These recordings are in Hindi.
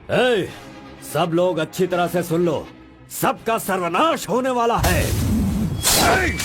ए, सब लोग अच्छी तरह से सुन लो, सबका सर्वनाश होने वाला है। ए!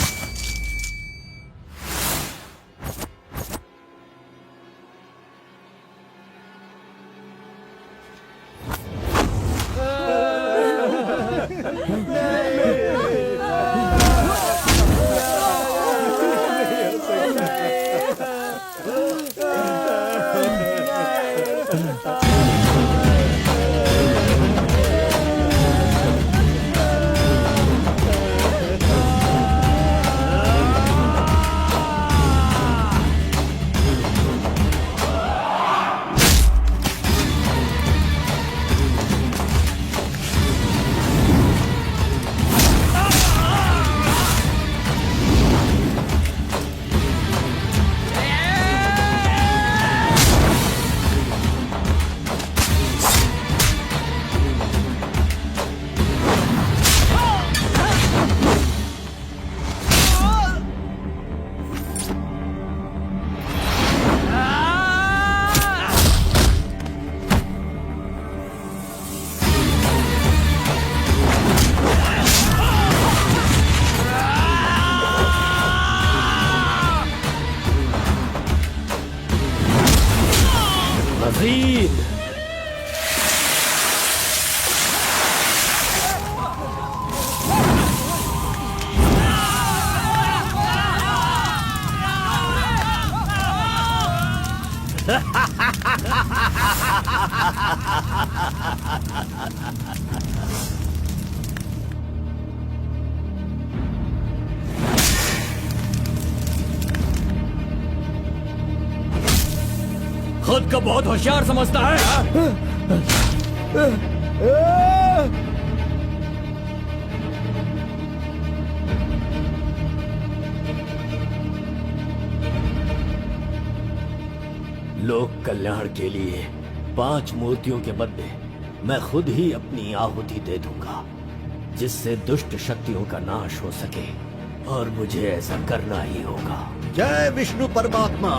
मजीद खुद को बहुत होशियार समझता है। लोक कल्याण के लिए 5 मूर्तियों के बदले मैं खुद ही अपनी आहुति दे दूंगा, जिससे दुष्ट शक्तियों का नाश हो सके, और मुझे ऐसा करना ही होगा। जय विष्णु परमात्मा।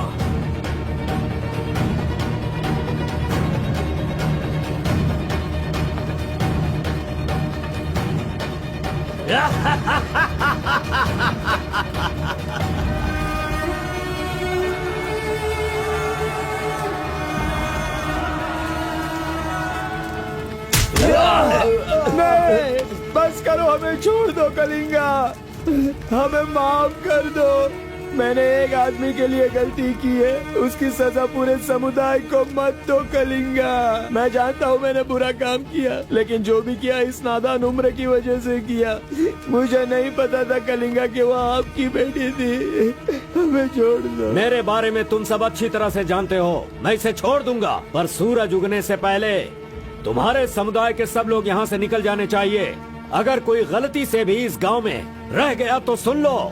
नहीं, बस करो, हमें छोड़ दो कलिंगा, हमें माफ कर दो। मैंने एक आदमी के लिए गलती की है, उसकी सजा पूरे समुदाय को मत दो कलिंगा। मैं जानता हूँ मैंने बुरा काम किया, लेकिन जो भी किया इस नादान उम्र की वजह से किया। मुझे नहीं पता था कलिंगा कि वो आपकी बेटी थी। हमें छोड़ दो। मेरे बारे में तुम सब अच्छी तरह से जानते हो, मैं इसे छोड़ दूंगा, पर सूरज उगने से पहले तुम्हारे समुदाय के सब लोग यहाँ से निकल जाने चाहिए। अगर कोई गलती से भी इस गांव में रह गया तो सुन लो,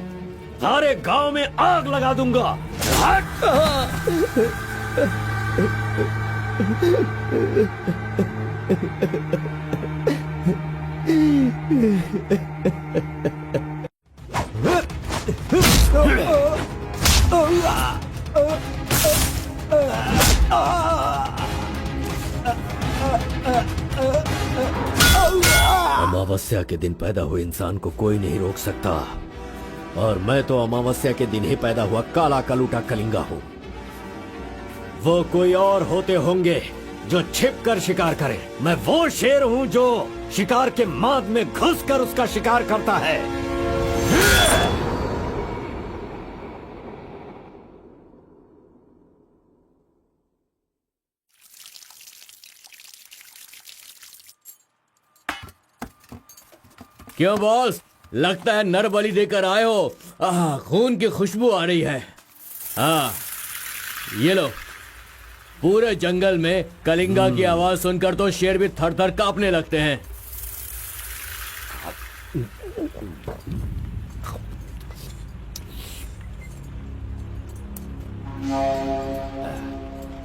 सारे गांव में आग लगा दूंगा। अमावस्या के दिन पैदा हुए इंसान को कोई नहीं रोक सकता, और मैं तो अमावस्या के दिन ही पैदा हुआ काला कलूटा कलिंगा हूँ। वो कोई और होते होंगे जो छिप कर शिकार करे, मैं वो शेर हूँ जो शिकार के माद में घुसकर उसका शिकार करता है। क्यों बॉस, लगता है नर बलि देकर आए हो। खून की खुशबू आ रही है। हाँ, ये लो। पूरे जंगल में कलिंगा की आवाज सुनकर तो शेर भी थर थर कांपने लगते हैं।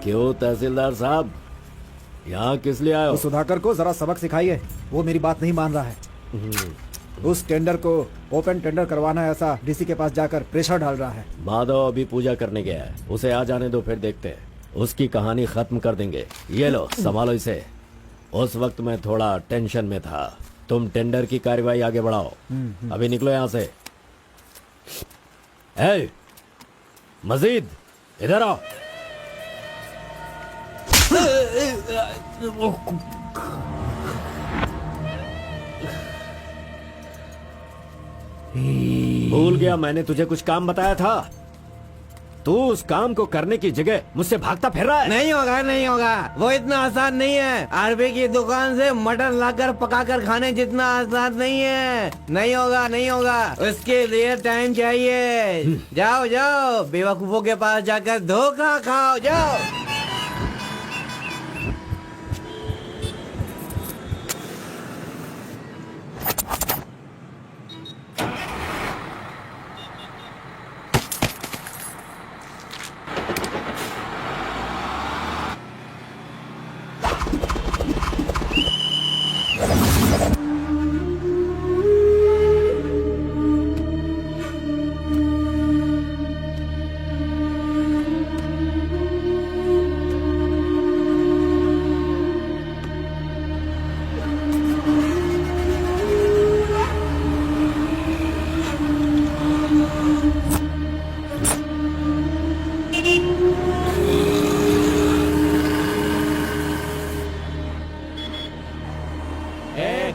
क्यों तहसीलदार साहब, यहाँ किस लिए आए हो? उस सुधाकर को जरा सबक सिखाइए, वो मेरी बात नहीं मान रहा है। उस टेंडर को ओपन टेंडर करवाना है, ऐसा डीसी के पास जाकर प्रेशर डाल रहा है। माधव अभी पूजा करने गया है, उसे आ जाने दो, फिर देखते हैं। उसकी कहानी खत्म कर देंगे। ये लो, संभालो इसे। उस वक्त मैं थोड़ा टेंशन में था। तुम टेंडर की कार्रवाई आगे बढ़ाओ। अभी निकलो यहां से। ए, मजीद इधर आओ। भूल गया मैंने तुझे कुछ काम बताया था। तू उस काम को करने की जगह मुझसे भागता फिर रहा है। नहीं होगा, नहीं होगा। वो इतना आसान नहीं है। आरबी की दुकान से मटन लाकर पकाकर खाने जितना आसान नहीं है। नहीं होगा, नहीं होगा। उसके लिए टाइम चाहिए। जाओ जाओ, बेवकूफों के पास जाकर धोखा खाओ। जाओ।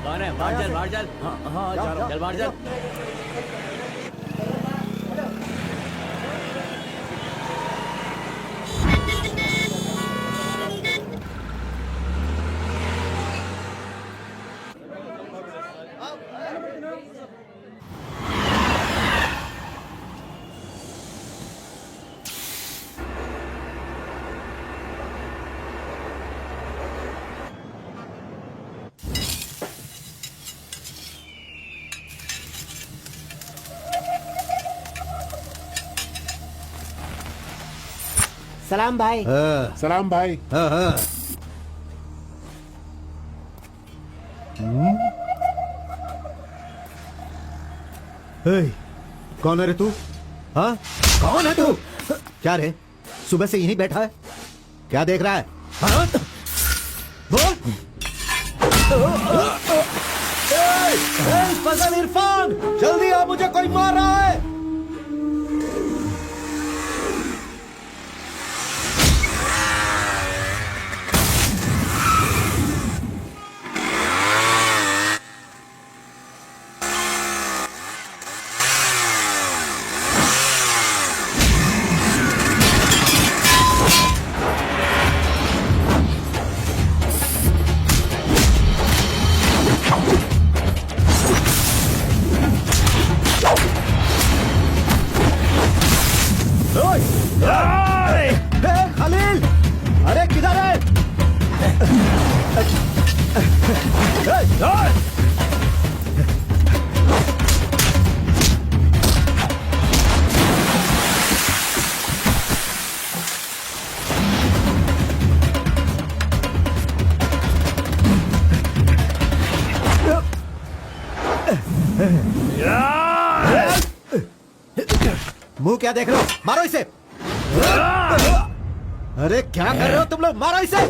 कौन है? बाहर चल, बाहर चल। हाँ, चल बाहर चल। सलाम भाई। सलाम भाई। कौन है रे तू? हाँ, कौन है तू? क्या रे, सुबह से यहीं बैठा है? क्या देख रहा है? हाँ? बोल। फजल इरफान, जल्दी आ, मुझे कोई मार रहा है। खलील, अरे किधर है? मुंह क्या देख रहे हो? मारो इसे। अरे क्या कर रहे हो तुम लोग? मारो इसे।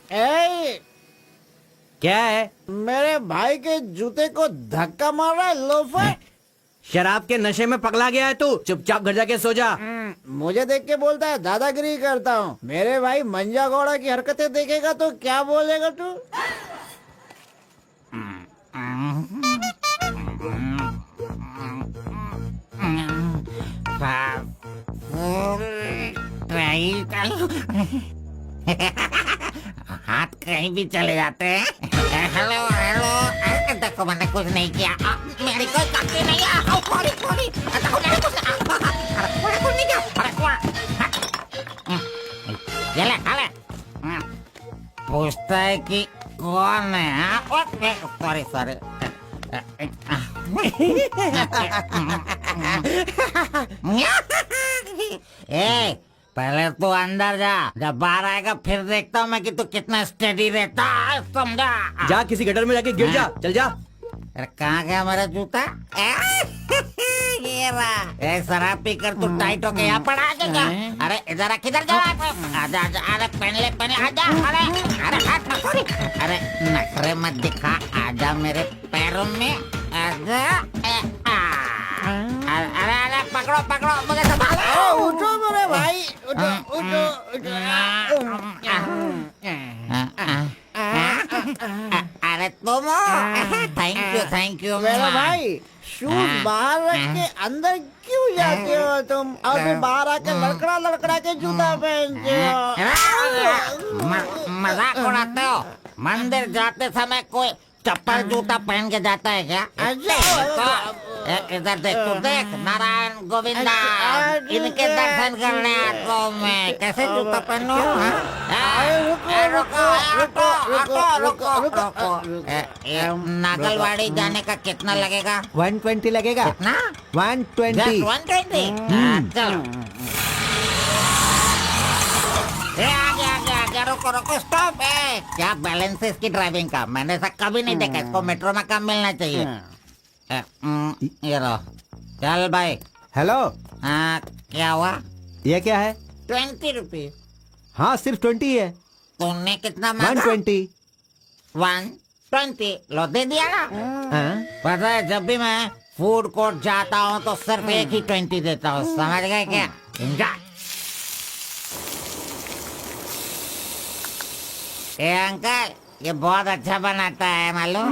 ए, क्या है? मेरे भाई के जूते को धक्का मार रहा है लोफर। शराब के नशे में पगला गया है तू। चुपचाप घर जाके सो जा। मुझे देख के बोलता है दादागिरी करता हूँ। मेरे भाई मंजा गौड़ा की हरकतें देखेगा तो क्या बोलेगा तू? हाथ कहीं भी चले जाते हैं। हेलो हेलो, देखो मैंने कुछ नहीं किया। मेरी कोई गलती नहीं है। सॉरी सॉरी, देखो मैंने कुछ नहीं किया। ये ले खा ले। पूछता है कि कौन है? Sorry sorry. ए, पहले तू अंदर जा, जब बाहर आएगा फिर देखता हूँ मैं कि तू कितना स्टेडी रहता है, समझा? जा किसी गटर में जाके गिर जा। चल जा। अरे कहाँ गया मेरा जूता? ये रहा। ए, शराब पीकर तू टाइट होके यहाँ पड़ा आजा। अरे इधर आ, किधर जा? आजा आजा, अरे पहन ले आजा। अरे हाथ मत छोड़ी। अरे नखरे मत दिखा, आजा मेरे पैरों में आजा। अरे अरे पकड़ो पकड़ो, मुझे संभालो। उठो मेरे भाई, उठो उठो उठो। अरे तुम थैंक यू मेरा भाई, शूज बाहर रख के अंदर क्यों जाते हो तुम? और फिर बाहर आके लड़खड़ा के जूता पहनते हो। मजाक उड़ाते हो? मंदिर जाते समय कोई चप्पल जूता पहन के जाता है क्या? इधर देख, तू देख, नारायण गोविंदा, इनके दर्शन करने आता हूँ मैं। कैसे जूता पहनो? नागलवाड़ी जाने का कितना लगेगा? 120 लगेगा। कितना? 120। 120? चलो। आगे रुको स्टॉप। क्या बैलेंस है इसकी ड्राइविंग का? मैंने ऐसा कभी नहीं देखा। इसको मेट्रो में काम मिलना चाहिए। ये लो, चल भाई। हेलो, हाँ, क्या हुआ? ये क्या है? 20 रुपये। हाँ, सिर्फ 20 है। तूने कितना मांगा? 120। 120 लो, दे दिया ना। हाँ? पता है, जब भी मैं फूड कोर्ट जाता हूँ तो सिर्फ एक ही 20 देता हूँ, समझ गए क्या? एंजॉय। ए अंकल, ये बहुत अच्छा बनाता है मालूम।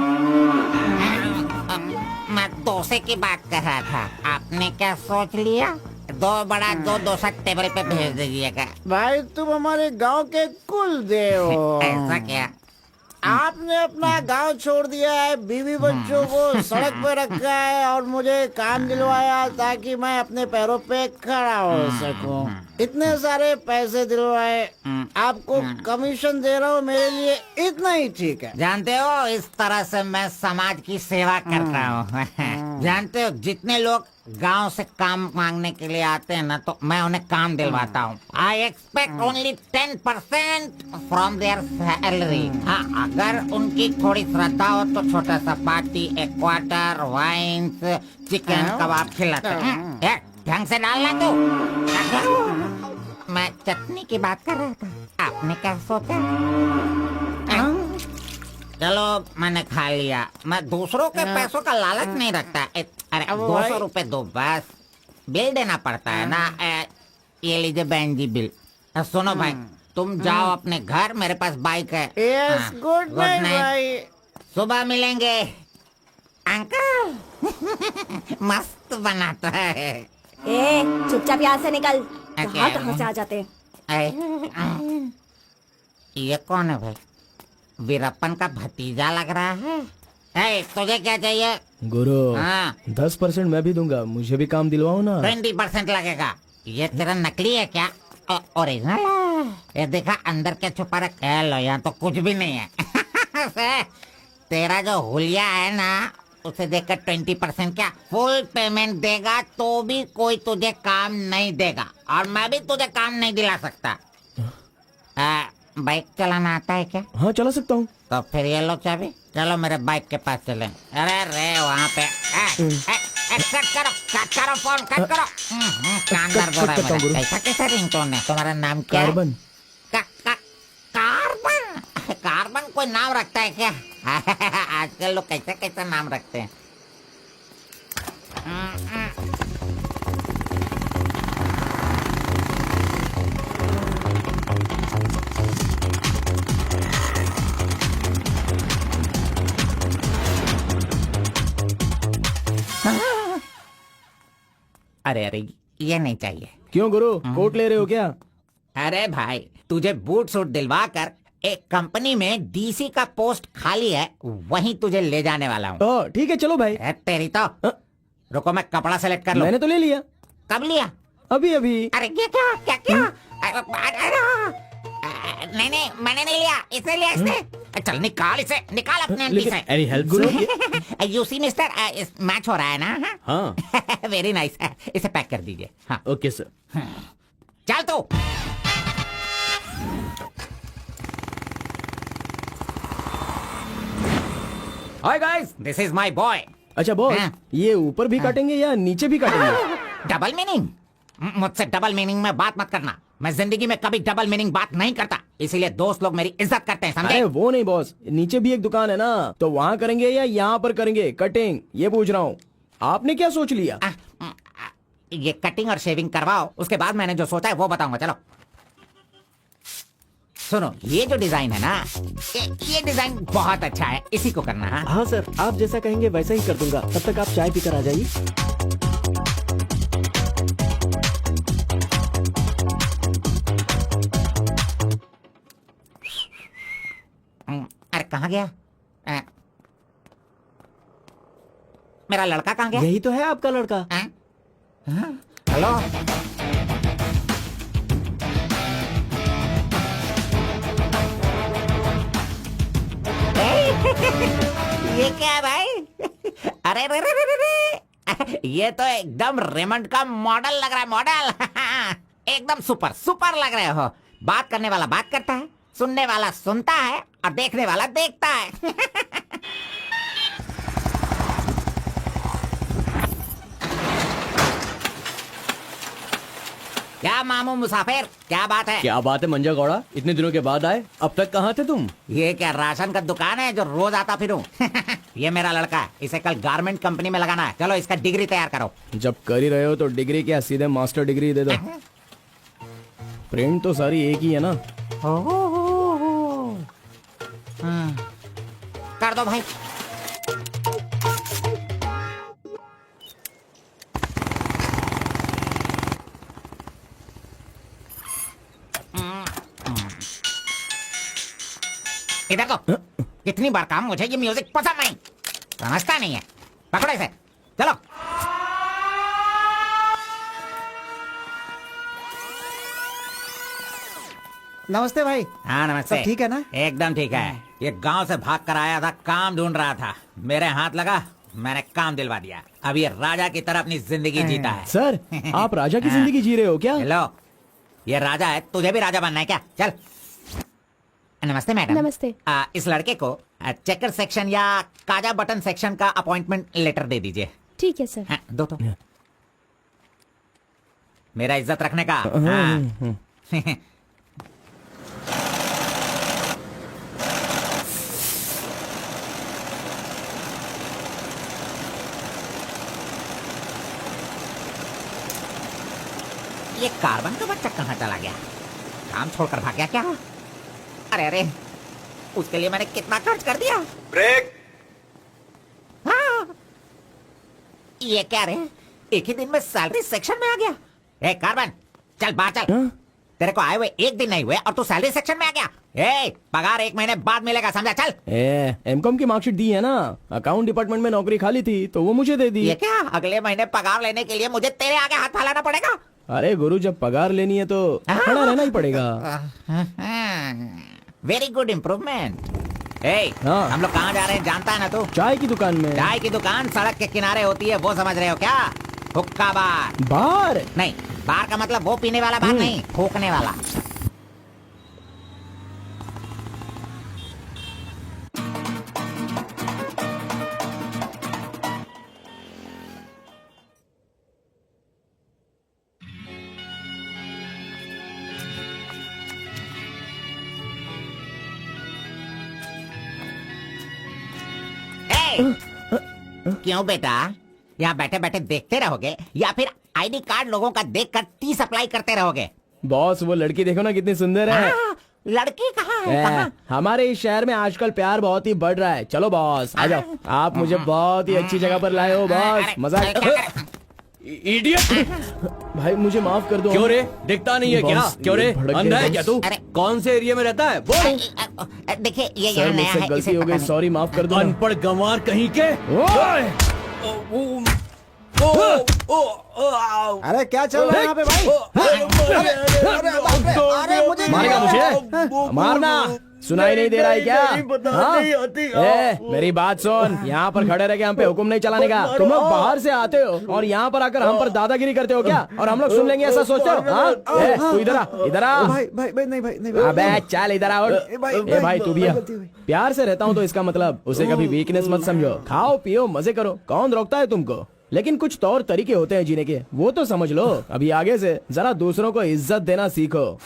मैं डोसे की बात कर रहा था। आपने क्या सोच लिया? 2 बड़ा 2 डोसा टेबल पे भेज दीजिएगा। भाई तुम हमारे गांव के कुल देव हो। ऐसा क्या? आपने अपना गांव छोड़ दिया है, बीवी बच्चों को सड़क पे रखा है और मुझे काम दिलवाया ताकि मैं अपने पैरों पे खड़ा हो सकूं। इतने सारे पैसे दिलवाए, आपको कमीशन दे रहा हूँ, मेरे लिए इतना ही ठीक है। जानते हो, इस तरह से मैं समाज की सेवा करता हूँ। जानते हो, जितने लोग गांव से काम मांगने के लिए आते हैं ना, तो मैं उन्हें काम दिलवाता हूँ। I expect only 10% from there salary. हाँ, अगर उनकी थोड़ी श्रद्धा हो तो छोटा सा पार्टी, एक क्वार्टर, वाइन्स, चिकन कबाब खिलाते हैं। ढंग से डालना तू। मैं चटनी की बात कर रहा था, आपने क्या सोचा? चलो, मैंने खा लिया। मैं दूसरों के पैसों का लालच नहीं रखता। अरे 200 रुपए दो बस, बिल देना पड़ता है ना। ये लीजिए बहन जी बिल। सुनो भाई, तुम जाओ अपने घर, मेरे पास बाइक है। यस, गुड नाइट भाई। सुबह मिलेंगे। अंकल मस्त बनाता है। ए, चुपचाप यहाँ से निकल। क्या? कहाँ से आ जाते हैं? ये कौन है भाई? वीरप्पन का भतीजा लग रहा है। तुझे क्या चाहिए? गुरु, हाँ। 10% मैं भी दूंगा, मुझे भी काम दिलवाओ ना। 20% लगेगा। ये तेरा नकली है क्या? ओरिजिनल है। ये देखा अंदर क्या छुपा रखा है? लो, यहाँ तो कुछ भी नहीं है। तेरा जो हुलिया है ना, उसे देखकर 20% क्या फुल पेमेंट देगा तो भी कोई तुझे काम नहीं देगा, और मैं भी तुझे काम नहीं दिला सकता। बाइक चलाना आता है क्या? हाँ, चला सकता हूँ। तो फिर ये लो चाबी, चलो मेरे बाइक के पास चलें। अरे रे वहाँ पे कट करो फोन, कट करो। शानदार बोल रहा है। कैसा कैसा रिंगटोन है? तुम्हारा नाम क्या है? कार्बन। कार्बन। कोई नाम रखता है क्या? आजकल लोग कैसे कैसे नाम रखते हैं। अरे अरे, ये नहीं चाहिए। क्यों गुरु, कोट ले रहे हो क्या? अरे भाई, तुझे बूट सूट दिलवा कर एक कंपनी में डीसी का पोस्ट खाली है, वहीं तुझे ले जाने वाला हूँ। ओ ठीक है, चलो भाई। तेरी तो रुको, मैं कपड़ा सेलेक्ट कर लूं। मैंने तो ले लिया। कब लिया? अभी अभी। अरे ये क्या क्या क्या? नहीं नहीं, मैंने नहीं लिया, इसने लिया इसने। चल निकाल इसे, निकाल अपने एंटी से। Any help Guru? You see mister, match हो रहा है ना? हाँ। वेरी नाइस, इसे पैक कर दीजिए। हाँ ओके सर। चल तू। Hi guys, this is my boy. अच्छा बॉस, हाँ। ये ऊपर भी काटेंगे या नीचे भी काटेंगे? Double meaning? मुझसे डबल मीनिंग में बात मत करना। मैं जिंदगी में कभी डबल मीनिंग बात नहीं करता, इसीलिए दोस्त लोग मेरी इज्जत करते हैं, समझे? अरे वो नहीं बॉस, नीचे भी एक दुकान है ना, तो वहाँ करेंगे या यहाँ पर करेंगे कटिंग, ये पूछ रहा हूँ। आपने क्या सोच लिया? ये कटिंग और शेविंग करवाओ, उसके बाद मैंने जो सोचा है वो बताऊंगा। चलो सुनो, ये जो डिजाइन है ना, ये डिजाइन बहुत अच्छा है, इसी को करना है। हाँ सर, आप जैसा कहेंगे वैसा ही कर दूंगा। तब तक आप चाय पीकर आ जाइए। अरे कहाँ गया? मेरा लड़का कहाँ गया? यही तो है आपका लड़का। हेलो। ये क्या है भाई? अरे रे रे रे रे रे। ये तो एकदम रेमंड का मॉडल लग रहा है, मॉडल। एकदम सुपर सुपर लग रहे हो। बात करने वाला बात करता है, सुनने वाला सुनता है और देखने वाला देखता है। क्या मामू मुसाफिर, क्या बात है? क्या बात है मंजा गौड़ा, इतने दिनों के बाद आए? अब तक कहाँ थे तुम? ये क्या राशन का दुकान है जो रोज आता फिरूं? ये मेरा लड़का है, इसे कल गारमेंट कंपनी में लगाना है। चलो इसका डिग्री तैयार करो। जब कर ही रहे हो तो डिग्री क्या, सीधे मास्टर डिग्री दे दो। प्रिंट तो सारी एक ही है ना। कर दो भाई। इधर को। कितनी बार काम, मुझे ये म्यूजिक पसंद नहीं, समझता नहीं है। पकड़ो इसे, चलो। नमस्ते भाई। हाँ नमस्ते। सब ठीक है ना? एकदम ठीक है। ये गांव से भाग कर आया था, काम ढूंढ रहा था, मेरे हाथ लगा, मैंने काम दिलवा दिया। अब ये राजा की तरह अपनी जिंदगी जीता है। सर, आप राजा की जिंदगी जी रहे हो क्या? हेलो, ये राजा है, तुझे भी राजा बनना है क्या? चल। नमस्ते मैडम। नमस्ते। इस लड़के को चेकर सेक्शन या काजा बटन सेक्शन का अपॉइंटमेंट लेटर दे दीजिए। ठीक है सर। हाँ, दो तो। मेरा इज्जत रखने का। हाँ। ये कार्बन का बच्चा कहाँ चला गया? काम छोड़कर भाग गया क्या? अरे अरे, उसके लिए मैंने कितना खर्च कर दिया। ब्रेक। हाँ। ये क्या रे, एक ही दिन में सैलरी सेक्शन में आ गया। ए कार्बन, चल बाहर चल। तेरे को आए हुए एक दिन नहीं हुए और तू सैलरी सेक्शन में आ गया। ए, पगार 1 महीने बाद मिलेगा, समझा? चल। एमकॉम की मार्कशीट दी है ना, अकाउंट डिपार्टमेंट में नौकरी खाली थी तो वो मुझे दे दी। ये क्या, अगले महीने पगार लेने के लिए मुझे तेरे आगे हाथ फैलाना पड़ेगा? अरे गुरु, जब पगार लेनी है तो खड़ा रहना ही पड़ेगा। Very good improvement. ए, हाँ। हम लोग कहाँ जा रहे हैं जानता है ना तू? चाय की दुकान में। चाय की दुकान सड़क के किनारे होती है, वो समझ रहे हो क्या? हुक्का बार। बार? नहीं, बार का मतलब वो पीने वाला बार नहीं, फूकने वाला। क्यों बेटा, यहाँ बैठे बैठे देखते रहोगे या फिर आईडी कार्ड लोगों का देखकर टी सप्लाई करते रहोगे? बॉस वो लड़की देखो ना कितनी सुंदर है। लड़की कहाँ है? कहाँ? हमारे इस शहर में आजकल प्यार बहुत ही बढ़ रहा है। चलो बॉस आ जाओ, आप मुझे बहुत ही अच्छी जगह पर लाए हो बॉस। मजा इडियट! भाई मुझे माफ कर दो। क्यों रे, दिखता नहीं है क्या? बॉस, क्यों रे, ये भड़क अंधा गया है क्या तू? अरे। कौन से एरिया में रहता है बोल? देखिए ये सर यहाँ नया मुझसे है, गलती इसे हो पता गई, नहीं। सॉरी माफ कर दो। अनपढ़ गंवार कहीं के। ओए! अरे क्या चल रहा है यहाँ पे भाई? अरे मुझे मारेगा मुझे? मारना सुनाई नहीं दे रहा है क्या? हाँ? मेरी बात सुन, यहाँ पर खड़े रह के हम पे हुक्म नहीं चलाने का। तुम लोग बाहर से आते हो और यहाँ पर आकर हम पर दादागिरी करते हो क्या? और हम लोग सुन लेंगे ऐसा सोचते हो? हाँ? तू इधर आ, इधर आ। भाई भाई भाई नहीं भाई नहीं अबे चल इधर आ। ए भाई तू भी आ। प्यार से रहता हूँ तो इसका मतलब उसे कभी वीकनेस मत समझो। खाओ पियो मजे करो, कौन रोकता है तुमको? लेकिन कुछ तौर तरीके होते हैं जीने के, वो तो समझ लो। अभी आगे से जरा दूसरों को इज्जत देना सीखो।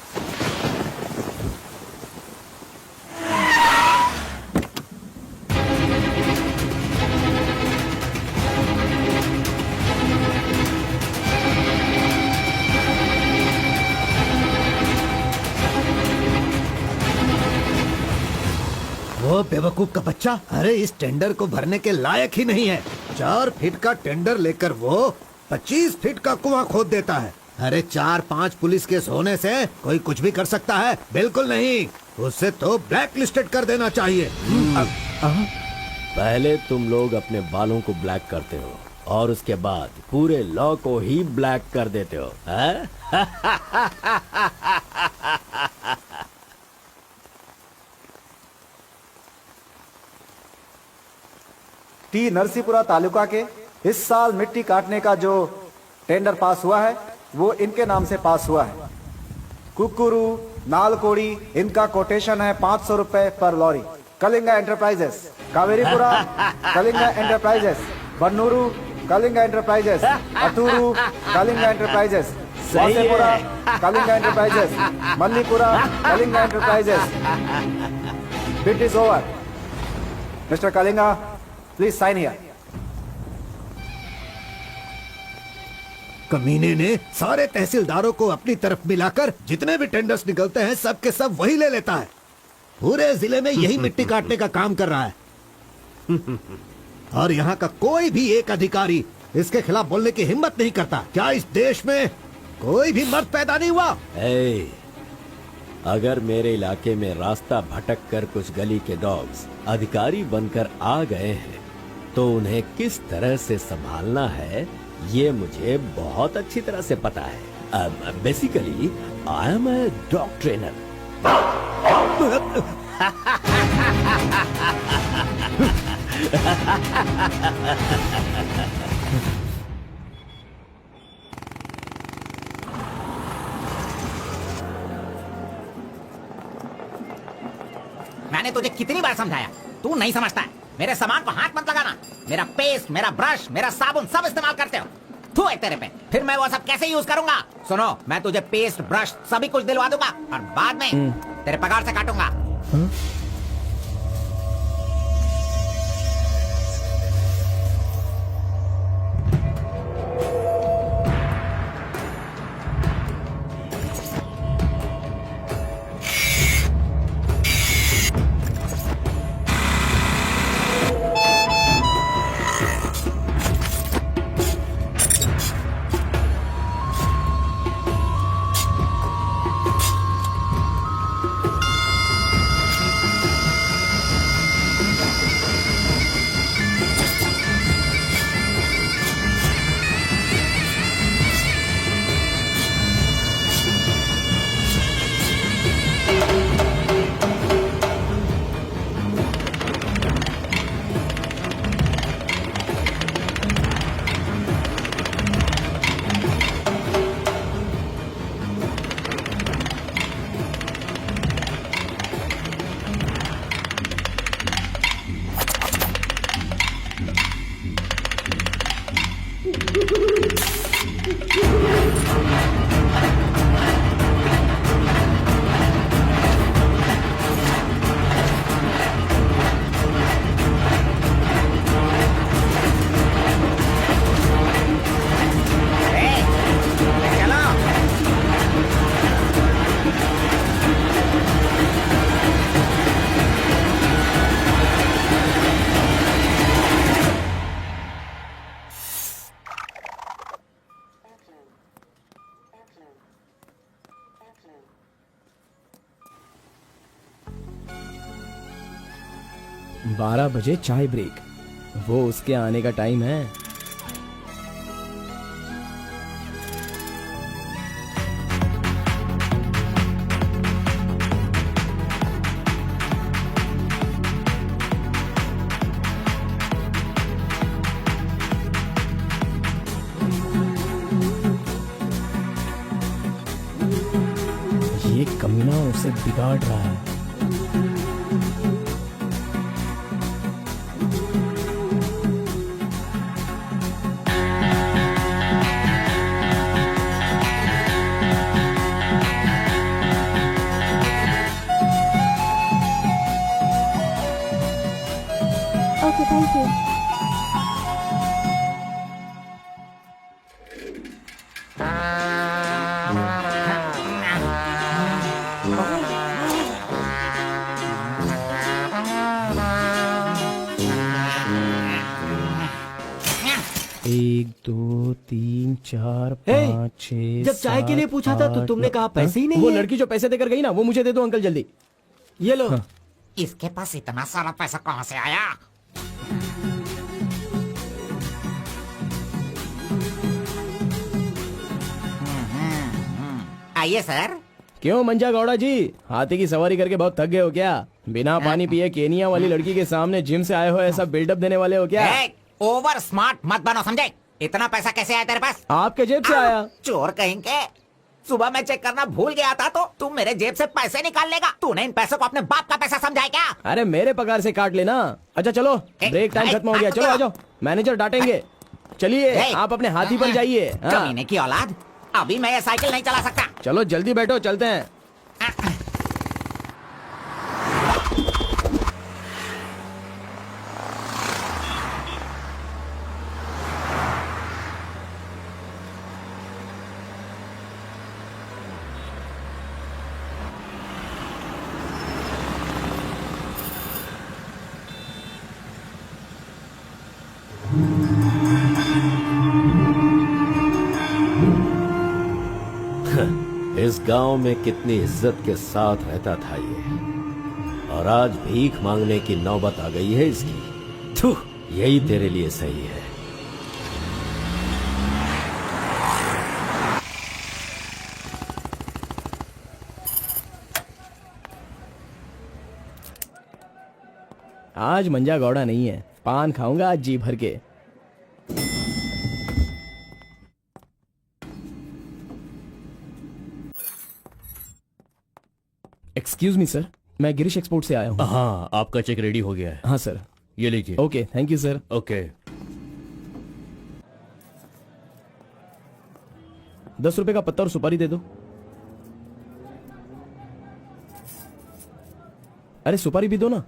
वो बेवकूफ का बच्चा, अरे इस टेंडर को भरने के लायक ही नहीं है। 4 फीट का टेंडर लेकर वो 25 फीट का कुआं खोद देता है। अरे 4-5 पुलिस केस होने से कोई कुछ भी कर सकता है? बिल्कुल नहीं, उसे तो ब्लैक लिस्टेड कर देना चाहिए। पहले तुम लोग अपने बालों को ब्लैक करते हो और उसके बाद पूरे लॉ को ही ब्लैक कर देते हो, हैं? टी नरसीपुरा तालुका के इस साल मिट्टी काटने का जो टेंडर पास हुआ है वो इनके नाम से पास हुआ है। कुकुरू, नालकोड़ी, इनका कोटेशन है 500 रुपए पर lorry. Kalinga enterprises, Kaveripura Kalinga enterprises, Bannur Kalinga enterprises, Attur Kalinga enterprises, Vasepura Kalinga enterprises, Mallipura Kalinga enterprises. Bit is over. Mister Kalinga please sign here. कमीने ने सारे तहसीलदारों को अपनी तरफ मिलाकर जितने भी टेंडर्स निकलते हैं सब के सब वही ले लेता है। पूरे जिले में यही मिट्टी काटने का काम कर रहा है। और यहाँ का कोई भी एक अधिकारी इसके खिलाफ बोलने की हिम्मत नहीं करता। क्या इस देश में कोई भी मर्द पैदा नहीं हुआ? अगर मेरे इलाके में रास्ता भटक कर कुछ गली के डॉग्स अधिकारी बनकर आ गए हैं तो उन्हें किस तरह से संभालना है ये मुझे बहुत अच्छी तरह से पता है। Basically I am a dog trainer. मैंने तुझे कितनी बार समझाया, तू नहीं समझता है। मेरे सामान को हाथ मत लगाना। मेरा पेस्ट, मेरा ब्रश, मेरा साबुन सब इस्तेमाल करते हो। थू है तेरे पे, फिर मैं वो सब कैसे यूज करूंगा? सुनो, मैं तुझे पेस्ट, ब्रश सभी कुछ दिलवा दूंगा और बाद में तेरे पगार से काटूंगा। 12 बजे चाय ब्रेक, वो उसके आने का टाइम है। ये कमीना उसे बिगाड़ रहा है। Okay, thank you. एक, दो, तीन, चार, पाँच, छह। जब चाय के लिए पूछा था तो तुमने कहा पैसे ही नहीं। वो लड़की जो पैसे देकर गई ना, वो मुझे दे दो अंकल जल्दी। ये लो। इसके पास इतना सारा पैसा कहाँ से आया? आइए सर। क्यों मंजा गौड़ा जी, हाथी की सवारी करके बहुत थक गए हो क्या? बिना पानी पिए केनिया वाली लड़की के सामने जिम से आए हो, ऐसा बिल्डअप देने वाले हो क्या? ओवर स्मार्ट मत बनो, समझे? इतना पैसा कैसे आया तेरे पास? आपके जेब से आया। चोर कहेंगे। सुबह मैं चेक करना भूल गया था तो तू मेरे जेब से पैसे निकाल लेगा। तूने इन पैसों को अपने बाप का पैसा समझा है क्या? अरे मेरे पगार से काट लेना। अच्छा चलो, ब्रेक टाइम खत्म हो गया, चलो आ जाओ, मैनेजर डांटेंगे। चलिए आप अपने हाथी पर जाइए। कमीने की औलाद, अभी मैं ये साइकिल नहीं चला सकता। चलो जल्दी बैठो, चलते हैं। इस गांव में कितनी इज्जत के साथ रहता था ये, और आज भीख मांगने की नौबत आ गई है इसकी। थू, यही तेरे लिए सही है। आज मंजा गौड़ा नहीं है, पान खाऊंगा आज जी भर के। एक्सक्यूज मी सर, मैं गिरीश एक्सपोर्ट से आया हूँ। हाँ, आपका चेक रेडी हो गया है। हाँ सर। ये लीजिए। Okay, thank you sir. Okay. 10 रुपए का पत्ता और सुपारी दे दो। अरे सुपारी भी दो ना।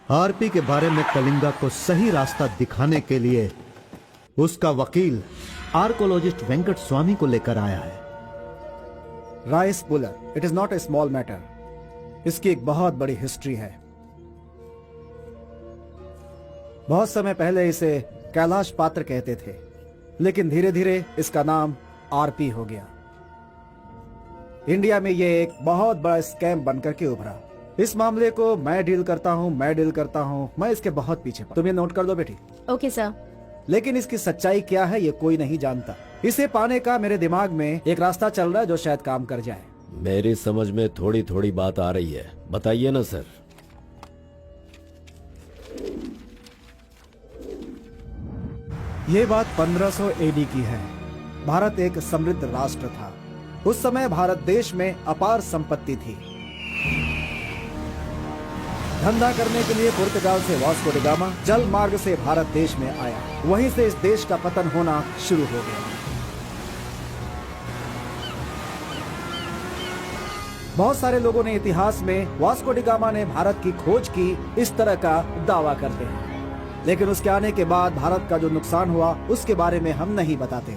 आरपी के बारे में कलिंगा को सही रास्ता दिखाने के लिए उसका वकील आर्कोलॉजिस्ट वेंकट स्वामी को लेकर आया है। Rice puller, it is not a small matter. इसकी एक बहुत बड़ी हिस्ट्री है। बहुत समय पहले इसे कैलाश पात्र कहते थे। लेकिन धीरे धीरे इसका नाम आरपी हो गया। इंडिया में ये एक बहुत बड़ा स्कैम बनकर के उभरा। इस मामले को मैं डील करता हूँ, मैं इसके बहुत पीछे। तुम ये नोट कर दो बेटी। Okay sir. लेकिन इसकी सच्चाई क्या है ये कोई नहीं जानता। इसे पाने का मेरे दिमाग में एक रास्ता चल रहा है जो शायद काम कर जाए। मेरी समझ में थोड़ी थोड़ी बात आ रही है, बताइए ना सर। ये बात 1500 एडी की है। भारत एक समृद्ध राष्ट्र था। उस समय भारत देश में अपार संपत्ति थी। धंधा करने के लिए पुर्तगाल से वास्को डी गामा जल मार्ग से भारत देश में आया। वहीं से इस देश का पतन होना शुरू हो गया। बहुत सारे लोगों ने इतिहास में वास्को डी गामा ने भारत की खोज की इस तरह का दावा करते हैं, लेकिन उसके आने के बाद भारत का जो नुकसान हुआ उसके बारे में हम नहीं बताते।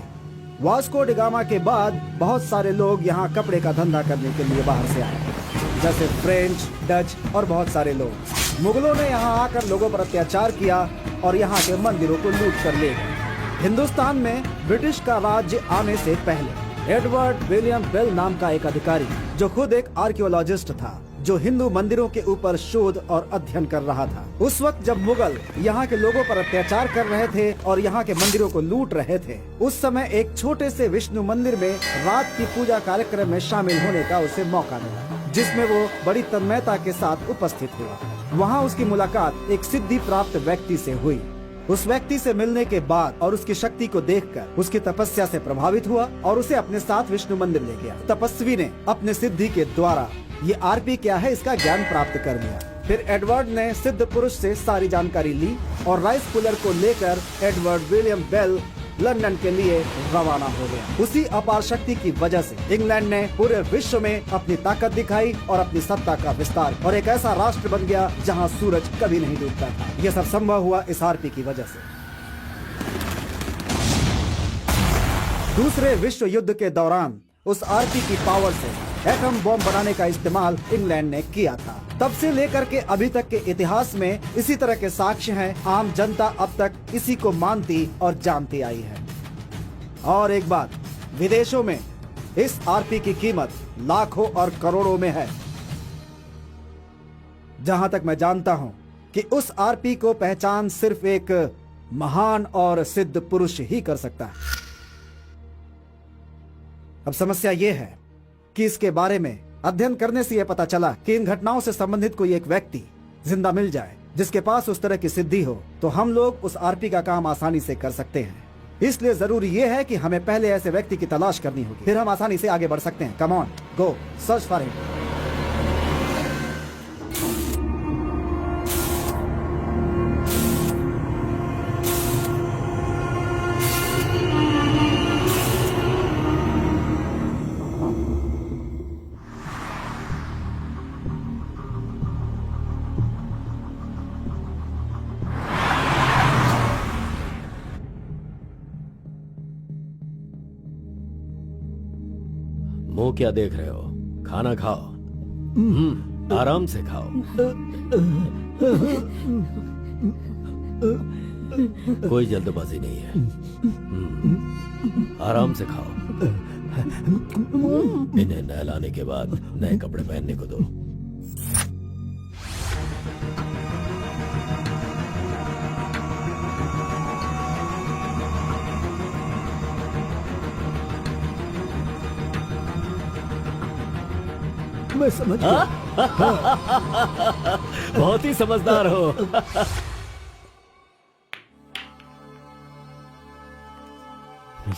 वास्को डी गामा के बाद बहुत सारे लोग यहाँ कपड़े का धंधा करने के लिए बाहर से आए, जैसे फ्रेंच, डच और बहुत सारे लोग। मुगलों ने यहाँ आकर लोगों पर अत्याचार किया और यहाँ के मंदिरों को लूट कर ले गए। हिंदुस्तान में ब्रिटिश का राज्य आने से पहले एडवर्ड विलियम बेल नाम का एक अधिकारी, जो खुद एक आर्कियोलॉजिस्ट था, जो हिंदू मंदिरों के ऊपर शोध और अध्ययन कर रहा था। उस वक्त जब मुगल यहाँ के लोगों पर अत्याचार कर रहे थे और यहाँ के मंदिरों को लूट रहे थे, उस समय एक छोटे से विष्णु मंदिर में रात की पूजा कार्यक्रम में शामिल होने का उसे मौका मिला, जिसमें वो बड़ी तन्मयता के साथ उपस्थित हुआ। वहाँ उसकी मुलाकात एक सिद्धि प्राप्त व्यक्ति से हुई। उस व्यक्ति से मिलने के बाद और उसकी शक्ति को देखकर उसकी तपस्या से प्रभावित हुआ और उसे अपने साथ विष्णु मंदिर ले गया। तपस्वी ने अपने सिद्धि के द्वारा ये आरपी क्या है इसका ज्ञान प्राप्त कर लिया। फिर एडवर्ड ने सिद्ध पुरुष से सारी जानकारी ली और राइस पुलर को लेकर एडवर्ड विलियम बेल लंदन के लिए रवाना हो गया। उसी अपार शक्ति की वजह से इंग्लैंड ने पूरे विश्व में अपनी ताकत दिखाई और अपनी सत्ता का विस्तार, और एक ऐसा राष्ट्र बन गया जहां सूरज कभी नहीं डूबता था। यह सब संभव हुआ इस आरपी की वजह से। दूसरे विश्व युद्ध के दौरान उस आरपी की पावर से एटम बॉम्ब बनाने का इस्तेमाल इंग्लैंड ने किया था। तब से लेकर के अभी तक के इतिहास में इसी तरह के साक्ष्य हैं। आम जनता अब तक इसी को मानती और जानती आई है। और एक बात, विदेशों में इस आरपी की कीमत लाखों और करोड़ों में है। जहां तक मैं जानता हूं कि उस आरपी को पहचान सिर्फ एक महान और सिद्ध पुरुष ही कर सकता है। अब समस्या ये है कि इसके बारे में अध्ययन करने से यह पता चला कि इन घटनाओं से संबंधित कोई एक व्यक्ति जिंदा मिल जाए जिसके पास उस तरह की सिद्धि हो, तो हम लोग उस आरपी का काम आसानी से कर सकते हैं। इसलिए जरूरी यह है कि हमें पहले ऐसे व्यक्ति की तलाश करनी होगी, फिर हम आसानी से आगे बढ़ सकते हैं। Come on, go search for him. मुंह क्या देख रहे हो? खाना खाओ। आराम से खाओ। कोई जल्दबाजी नहीं है। आराम से खाओ। इन्हें नहलाने के बाद नए कपड़े पहनने को दो। मैं समझ गया। बहुत ही समझदार हो।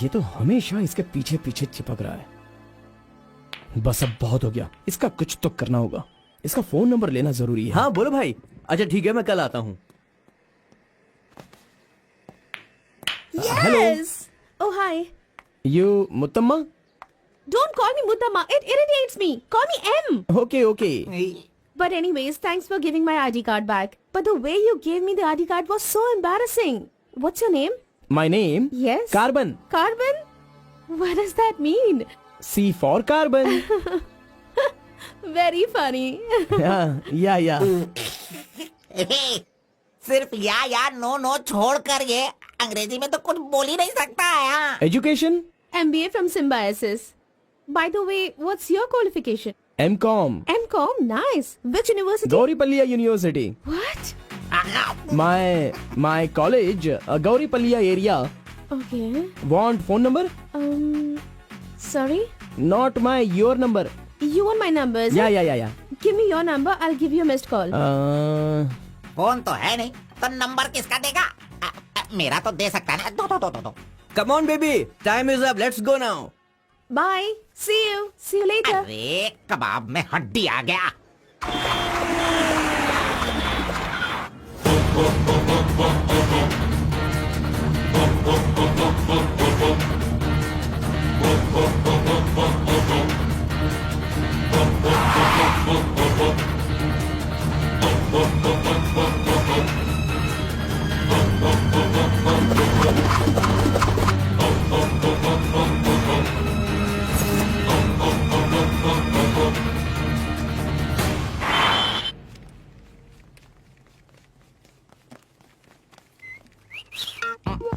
ये तो हमेशा इसके पीछे पीछे चिपक रहा है। बस अब बहुत हो गया, इसका कुछ तो करना होगा। इसका फोन नंबर लेना जरूरी है। हाँ बोलो भाई। अच्छा ठीक है, मैं कल आता हूँ। Yes. Oh hi. You Muthamma? Don't call me Mutamma. It irritates me. Call me M. Okay okay. But anyways, thanks for giving my ID card back. But the way you gave me the ID card was so embarrassing. What's your name? My name? Yes. Carbon. Carbon? What does that mean? C for carbon. Very funny. या सिर्फ या नो नो छोड़ कर ये अंग्रेजी में तो कुछ बोल ही नहीं सकता है। Education MBA from Symbiosis. By the way, what's your qualification? M.Com. MCom, nice. Which university? Gauripalliya University. What? My college, Gauripalliya area. Okay. Want phone number? Sorry? Not your number. You want my number, is it? Yeah. Give me your number, I'll give you a missed call. Phone तो है नहीं, तो नंबर किसका देगा? मेरा तो दे सकता है ना। दो। Come on, baby. Time is up. Let's go now. Bye. See you. See you later. अरे कबाब में हड्डी आ गया।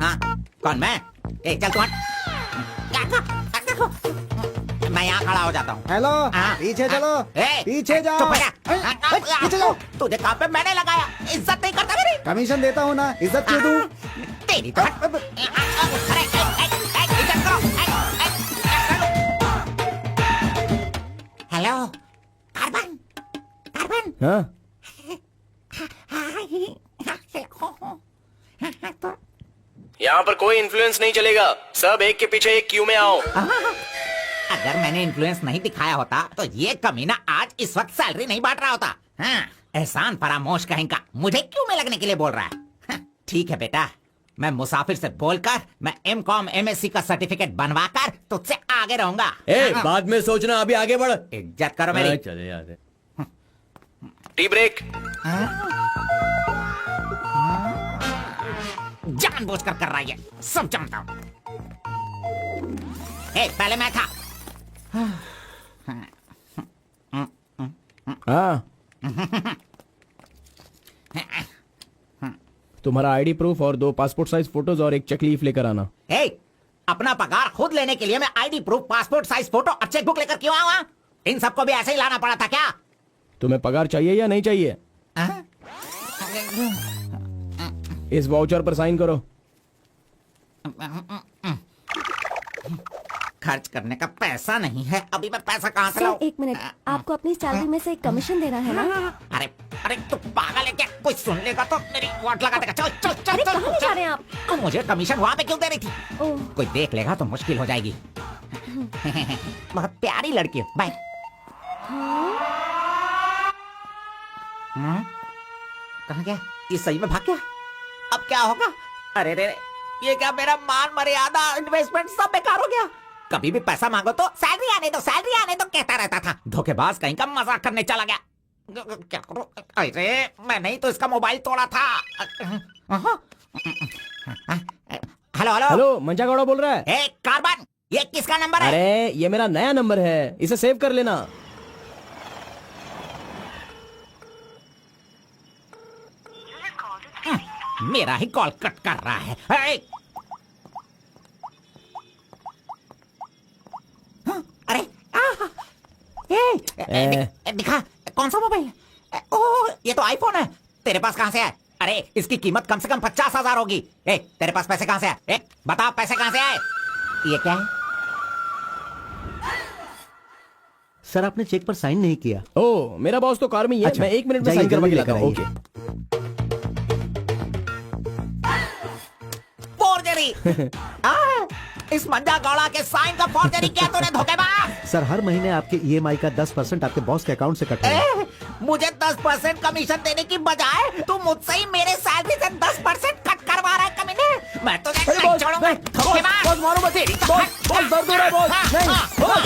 हाँ, कौन मैं? ए, चल कौन? मैं यहाँ खड़ा हो जाता हूँ। हेलो, हाँ, पीछे चलो, ए, पीछे जाओ। चुप हो जा। पीछे जाओ। तुझे काम पे मैंने लगाया, इज्जत नहीं करता मेरी। कमीशन देता हूँ ना, इज्जत क्यों दूँ? तेरी तो अरे, इज्जत करो। Hello, carbon. हाँ? यहाँ पर कोई इन्फ्लुएंस नहीं चलेगा। सब एक के पीछे एक क्यू में आओ। अगर मैंने इन्फ्लुएंस नहीं दिखाया होता तो ये कमीना आज इस वक्त सैलरी नहीं बांट रहा होता। हाँ, एहसान फरामोश कहेंगा, मुझे क्यों में लगने के लिए बोल रहा है? हाँ, ठीक है बेटा, मैं मुसाफिर से बोलकर मैं M.Com MSc का सर्टिफिकेट बनवाकर तुझसे आगे रहूंगा। बाद में सोचना, अभी आगे बढ़। इज्जत करो मेरी। चले जाते। Tea break. जानबूझकर कर रहा है, सब जानता हूँ। पहले मैं था। हाँ। तुम्हारा आईडी प्रूफ और 2 पासपोर्ट साइज फोटोज और एक चेक लीफ लेकर आना। अपना पगार खुद लेने के लिए मैं ID proof, passport size photo और चेकबुक लेकर क्यों आऊँ? इन सबको भी ऐसे ही लाना पड़ा था क्या? तुम्हें पगार चाहिए या नहीं चाहिए? इस वाउचर पर साइन करो। खर्च करने का पैसा नहीं है, अभी मैं पैसा कहाँ से सर लाऊं? 1 मिनट, आपको अपनी सैलरी में से एक कमीशन देना है ना? अरे तू पागल है क्या? कोई सुन लेगा तो मेरी वाट लगा देगा। चल अरे कहाँ ले जा रहे हैं आप? तो मुझे कमीशन वहाँ पे क्यों दे रही थी? ओह, कोई देख लेगा तो मुश्किल हो जाएगी। बहुत प्यारी लड़की है। बाय। कहाँ गया? ये सही में भाग गया? अब क्या होगा? अरे रे, ये क्या मेरा मान मर्यादा इन्वेस्टमेंट सब बेकार हो गया? कभी भी पैसा मांगो तो सैलरी आने दो कहता रहता था। धोखेबाज कहीं का मजाक करने चला गया। क्या करूं? अरे मैंने ही तो इसका मोबाइल तोड़ा था। हेलो, मंजा गौड़ा बोल रहा है। ए कार्बन, ये किसका नंबर है? अरे ये मेरा नया नंबर है, इसे सेव कर लेना। मेरा ही कॉल कट कर रहा है। अरे दिखा, कौन सा मोबाइल है? ओह, ये तो आईफोन है। तेरे पास कहाँ से है? अरे इसकी कीमत कम से कम 50,000 होगी। तेरे पास पैसे कहाँ से आए? बता, पैसे कहाँ से आए? ये क्या है? सर आपने चेक पर साइन नहीं किया। ओ, मेरा बॉस तो कार में ही है। मैं 1 मिनट में साइन करवा के लाता हूँ। ओके। फोर्जरी। इस मंजा गौड़ा के साइन का फोर्जरी किया तूने, धोखेबाज। सर हर महीने आपके EMI का 10% आपके बॉस के अकाउंट से कट होगा। मुझे 10% कमीशन देने की बजाय तू मुझसे ही मेरे सैलरी से 10% कट करवा रहा है कमीने। मैं तुझे नहीं छोड़ूंगा, धोखेबाज। बॉस मारो मत। बॉस दर्द हो रहा है बॉस।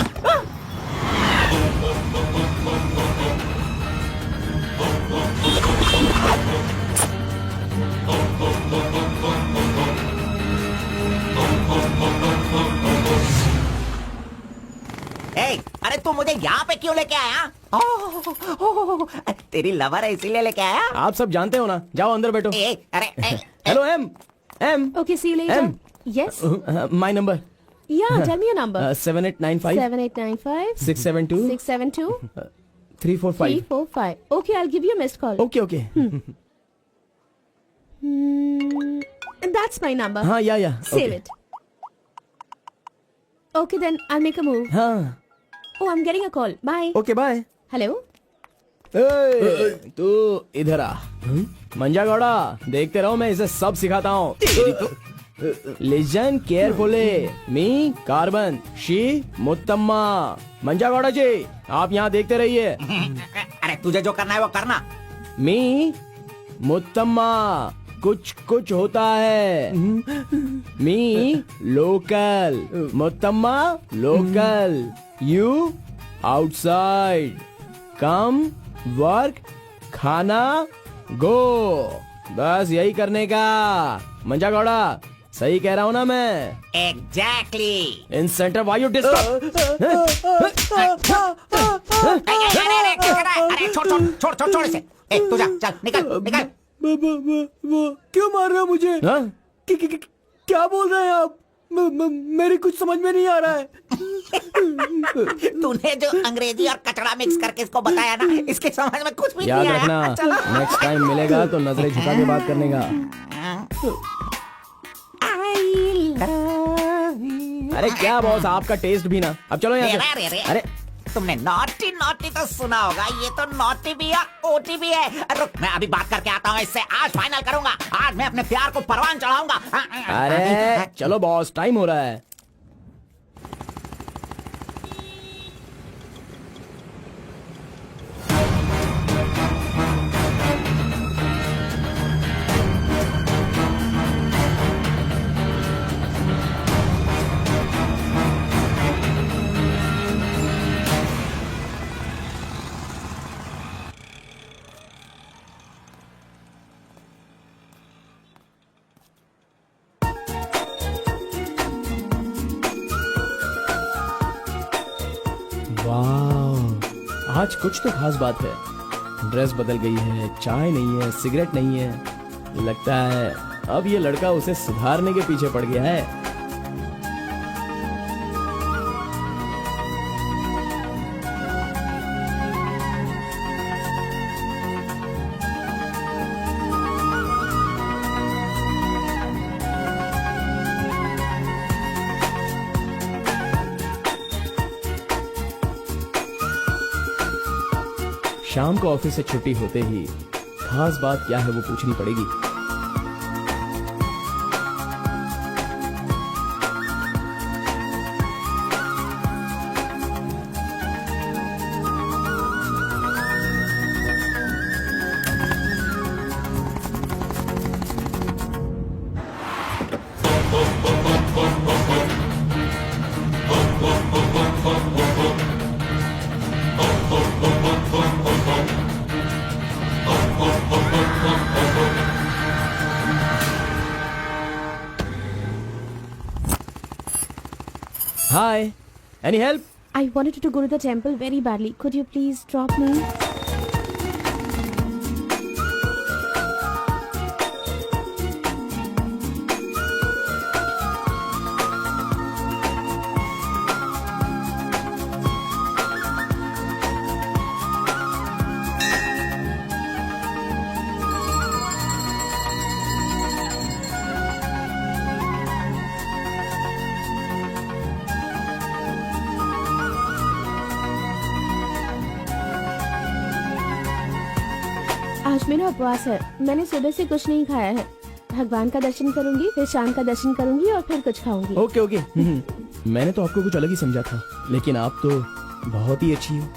नहीं। अरे तू मुझे यहाँ पे क्यों लेके आया? तेरी लवर है इसीलिए लेके आया? आप सब जानते हो ना। जाओ अंदर बैठो। अरे hello M, M. Okay, see you later. M. Yes. My number. Yeah, tell me your number. 7895 7895 672 672 345. 345. Okay, I'll give you a missed call. Okay, okay. And that's my number. हाँ, yeah. Save okay. it. Okay, then I'll make a move. हाँ. Oh, I'm getting a call. Bye. Okay, bye. Hello? तू इधर आ. मंजा गौड़ा, देखते रहो, मैं इसे सब सिखाता हूँ. Listen carefully. Me, Carbon. She, मुत्तम्मा. मंजा गौड़ा जी, आप यहाँ देखते रहिए. अरे तुझे जो करना है वो करना. मी, मुत्तम्मा, कुछ कुछ होता है. Me, local. Muthamma, local. You, outside. Come, work, खाना, गो. बस यही करने का. मंजा गौड़ा, सही कह रहा हूँ ना मैं? Exactly. In centre why you disturb. अरे छोड़ इसे. तू जा, चल निकल. क्यों मार रहे हो मुझे? हाँ? क्या बोल रहे हैं आप? मेरी कुछ समझ में नहीं आ रहा है. तूने जो अंग्रेजी और कचड़ा मिक्स करके इसको बताया ना, इसके समझ में कुछ भी याद नहीं रखना, आया. चलो. नेक्स्ट टाइम मिलेगा तो नजरें झुका के बात करने का. अरे क्या बॉस, आपका टेस्ट भी ना. अब चलो यहाँ से. अरे तुमने नॉटी तो सुना होगा, ये तो नॉटी भी है, ओटी भी है. रुक, मैं अभी बात करके आता हूँ इससे. आज फाइनल करूंगा. आज मैं अपने प्यार को परवान चढ़ाऊंगा. अरे चलो बॉस, टाइम हो रहा है. वाह, आज कुछ तो खास बात है. ड्रेस बदल गई है, चाय नहीं है, सिगरेट नहीं है. लगता है अब ये लड़का उसे सुधारने के पीछे पड़ गया है. शाम को ऑफिस से छुट्टी होते ही खास बात क्या है वो पूछनी पड़ेगी. Hi, any help? I wanted to go to the temple very badly. Could you please drop me? आज मेरा उपवास है. मैंने सुबह से कुछ नहीं खाया है. भगवान का दर्शन करूंगी, फिर शाम का दर्शन करूंगी और फिर कुछ खाऊंगी. Okay okay. मैंने तो आपको कुछ अलग ही समझा था, लेकिन आप तो बहुत ही अच्छी हो.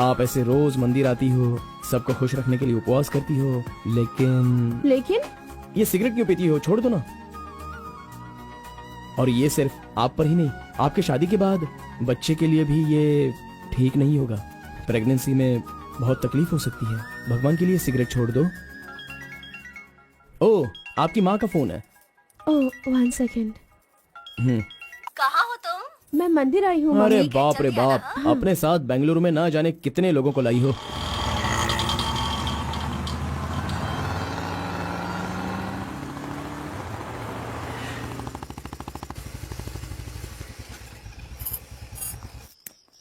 आप ऐसे रोज मंदिर आती हो, सबको खुश रखने के लिए उपवास करती हो, लेकिन ये सिगरेट क्यों पीती हो? छोड़ दो ना. और ये सिर्फ आप पर ही नहीं, आपके शादी के बाद बच्चे के लिए भी ये ठीक नहीं होगा. प्रेगनेंसी में बहुत तकलीफ हो सकती है. भगवान के लिए सिगरेट छोड़ दो. ओह, आपकी माँ का फोन है. ओह, 1 सेकेंड. कहाँ हो तुम? मैं मंदिर आई हूँ. अरे मम्मी, बाप रे चल गया बाप, अपने साथ बेंगलुरु में ना जाने कितने लोगों को लाई हो.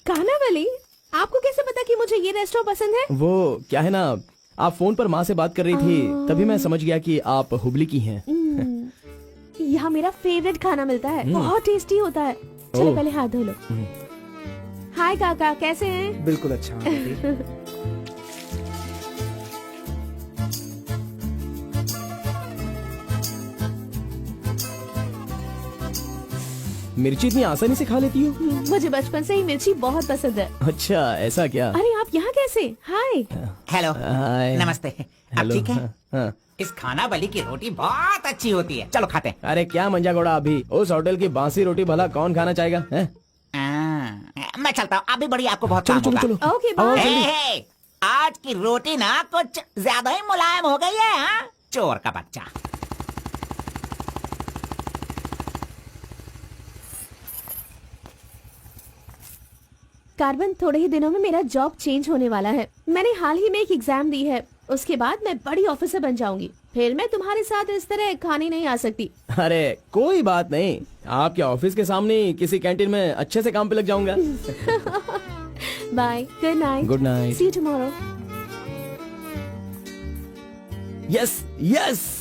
कानावली, आपको कैसे पता कि मुझे ये रेस्टोरेंट पसंद है? वो क्या है ना, आप फोन पर माँ से बात कर रही थी, तभी मैं समझ गया कि आप हुबली की हैं। यहाँ मेरा फेवरेट खाना मिलता है, बहुत टेस्टी होता है। चलो पहले हाथ धो लो। हाय काका, कैसे हैं? बिल्कुल अच्छा आंटी। मिर्ची इतनी आसानी से खा लेती हो? मुझे बचपन से ही मिर्ची बहुत पसंद है। अच्छा, ऐसा क्या? अरे आप यहाँ कैसे? हाय। हेलो, हाय। नमस्ते। आप हेलो, ठीक है? हाँ। इस खाना बली की रोटी बहुत अच्छी होती है, चलो खाते हैं। अरे क्या मंजा घोड़ा, अभी उस होटल की बासी रोटी भला कौन खाना चाहेगा? हैं? मैं चलता हूँ, अभी बड़ी आपको बहुत काम होगा। ओके आओ, बाय। हे, आज की रोटी ना कुछ ज्यादा ही मुलायम हो गई है। हाँ? चोर का बच्चा। कार्बन, थोड़े ही दिनों में मेरा जॉब चेंज होने वाला है। मैंने हाल ही में एक एग्जाम दी है, उसके बाद मैं बड़ी ऑफिसर बन जाऊंगी। फिर मैं तुम्हारे साथ इस तरह खाने नहीं आ सकती। अरे कोई बात नहीं, आपके ऑफिस के सामने किसी कैंटीन में अच्छे से काम पे लग जाऊंगा। Bye, good night. Good night. See you tomorrow. Yes yes.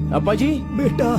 अब्बा जी, बेटा,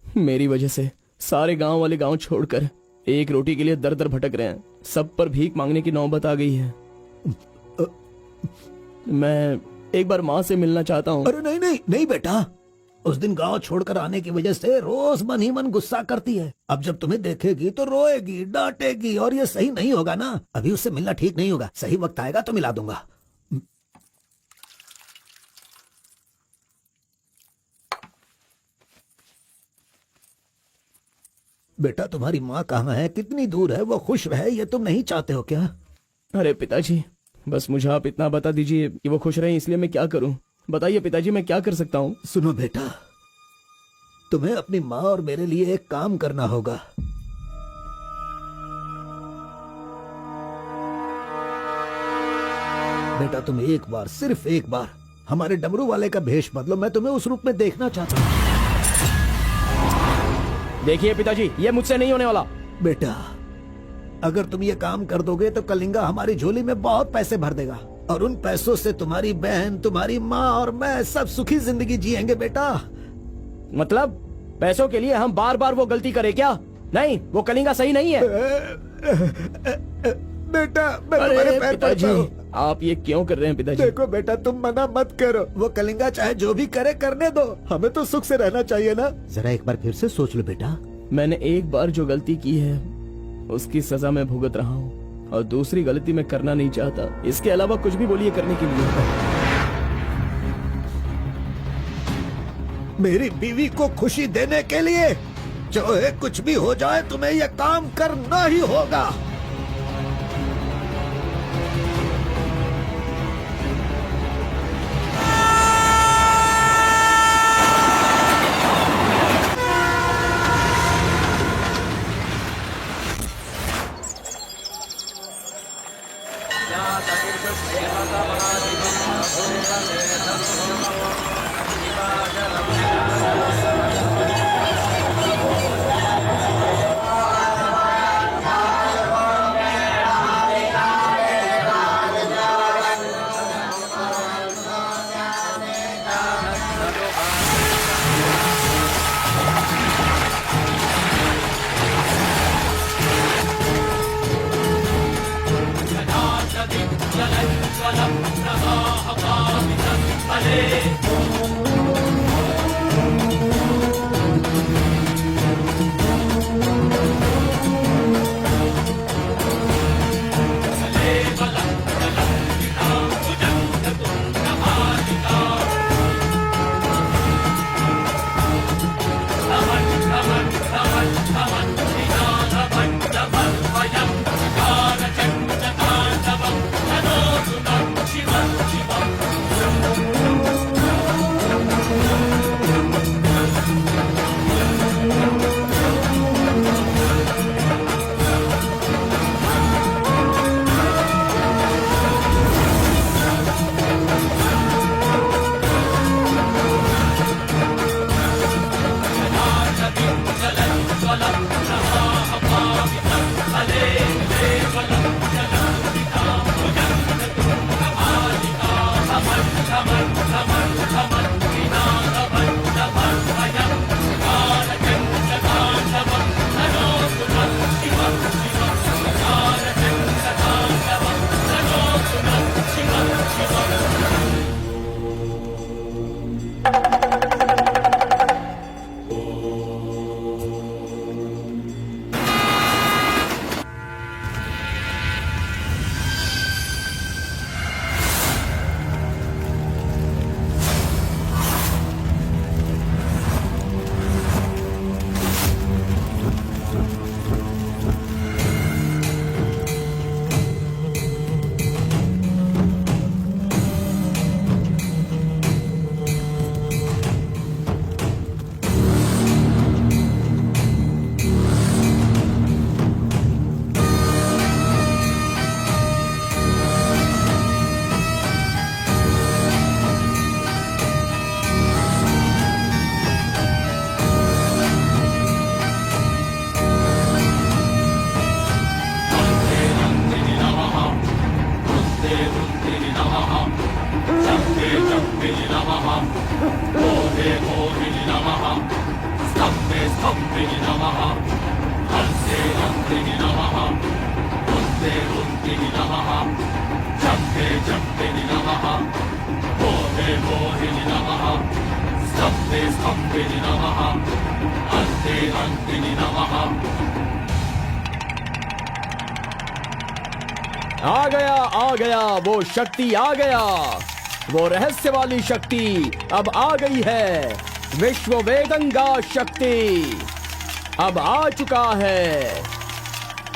मेरी वजह से सारे गांव वाले गांव छोड़कर एक रोटी के लिए दर दर भटक रहे हैं। सब पर भीख मांगने की नौबत आ गई है। मैं एक बार माँ से मिलना चाहता हूँ। अरे नहीं नहीं नहीं बेटा, उस दिन गांव छोड़कर आने की वजह से रोज मन ही मन गुस्सा करती है। अब जब तुम्हें देखेगी तो रोएगी, डांटेगी, और ये सही नहीं होगा ना। अभी उससे मिलना ठीक नहीं होगा। सही वक्त आएगा तो मिला दूंगा। बेटा, तुम्हारी माँ कहाँ है? कितनी दूर है? वो खुश रहे, ये तुम नहीं चाहते हो क्या? अरे पिताजी, बस मुझे आप इतना बता दीजिए कि वो खुश रहे, इसलिए मैं क्या करूं? बताइए पिताजी, मैं क्या कर सकता हूं? सुनो बेटा, तुम्हें अपनी माँ और मेरे लिए एक काम करना होगा। बेटा, तुम एक बार, सिर्फ एक बार हमारे डमरू वाले का भेष बदलो। मैं तुम्हें उस रूप में देखना चाहता हूँ। देखिए पिताजी, ये मुझसे नहीं होने वाला। बेटा, अगर तुम ये काम कर दोगे तो कलिंगा हमारी झोली में बहुत पैसे भर देगा, और उन पैसों से तुम्हारी बहन, तुम्हारी माँ और मैं सब सुखी जिंदगी जिएंगे। बेटा, मतलब पैसों के लिए हम बार बार वो गलती करें क्या? नहीं, वो कलिंगा सही नहीं है। बेटा, मैं तुम्हारे पैर पिताजी, पड़ता हूँ। आप ये क्यों कर रहे हैं पिताजी? देखो बेटा, तुम मना मत करो। वो कलिंगा चाहे जो भी करे, करने दो। हमें तो सुख से रहना चाहिए ना। जरा एक बार फिर से सोच लो बेटा। मैंने एक बार जो गलती की है उसकी सजा मैं भुगत रहा हूँ, और दूसरी गलती मैं करना नहीं चाहता। इसके अलावा कुछ भी बोलिए करने के लिए। मेरी बीवी को खुशी देने के लिए चाहे कुछ भी हो जाए, तुम्हें यह काम करना ही होगा। Jadid आ गया वो शक्ति आ गया, वो रहस्य वाली शक्ति अब आ गई है। विश्व वेदंगा शक्ति अब आ चुका है।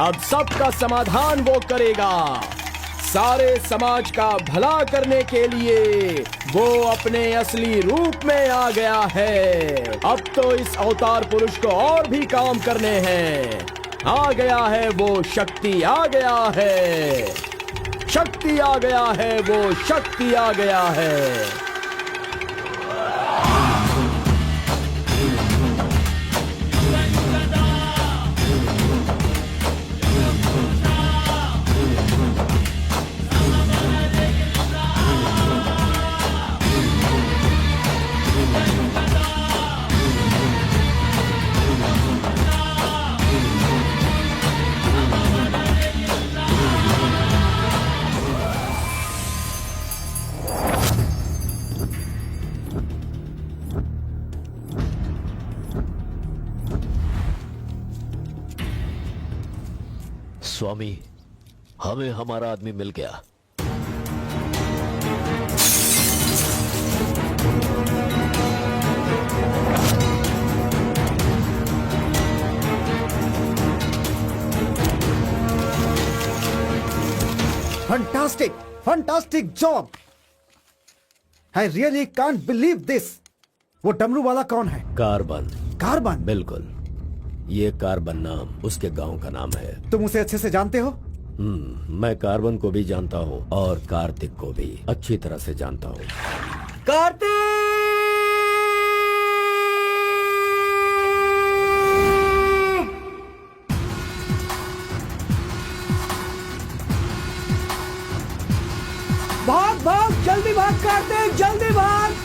अब सबका समाधान वो करेगा। सारे समाज का भला करने के लिए वो अपने असली रूप में आ गया है। अब तो इस अवतार पुरुष को और भी काम करने हैं। आ गया है वो शक्ति, आ गया है शक्ति, आ गया है वो शक्ति, आ गया है। स्वामी, हमें हमारा आदमी मिल गया। Fantastic, fantastic job. I really can't believe this. वो डमरू वाला कौन है? कार्बन। कार्बन? बिल्कुल, ये कार्बन नाम उसके गांव का नाम है। तुम उसे अच्छे से जानते हो? मैं कार्बन को भी जानता हूँ और कार्तिक को भी अच्छी तरह से जानता हूँ। कार्तिक! भाग भाग, जल्दी भाग कार्तिक, जल्दी भाग।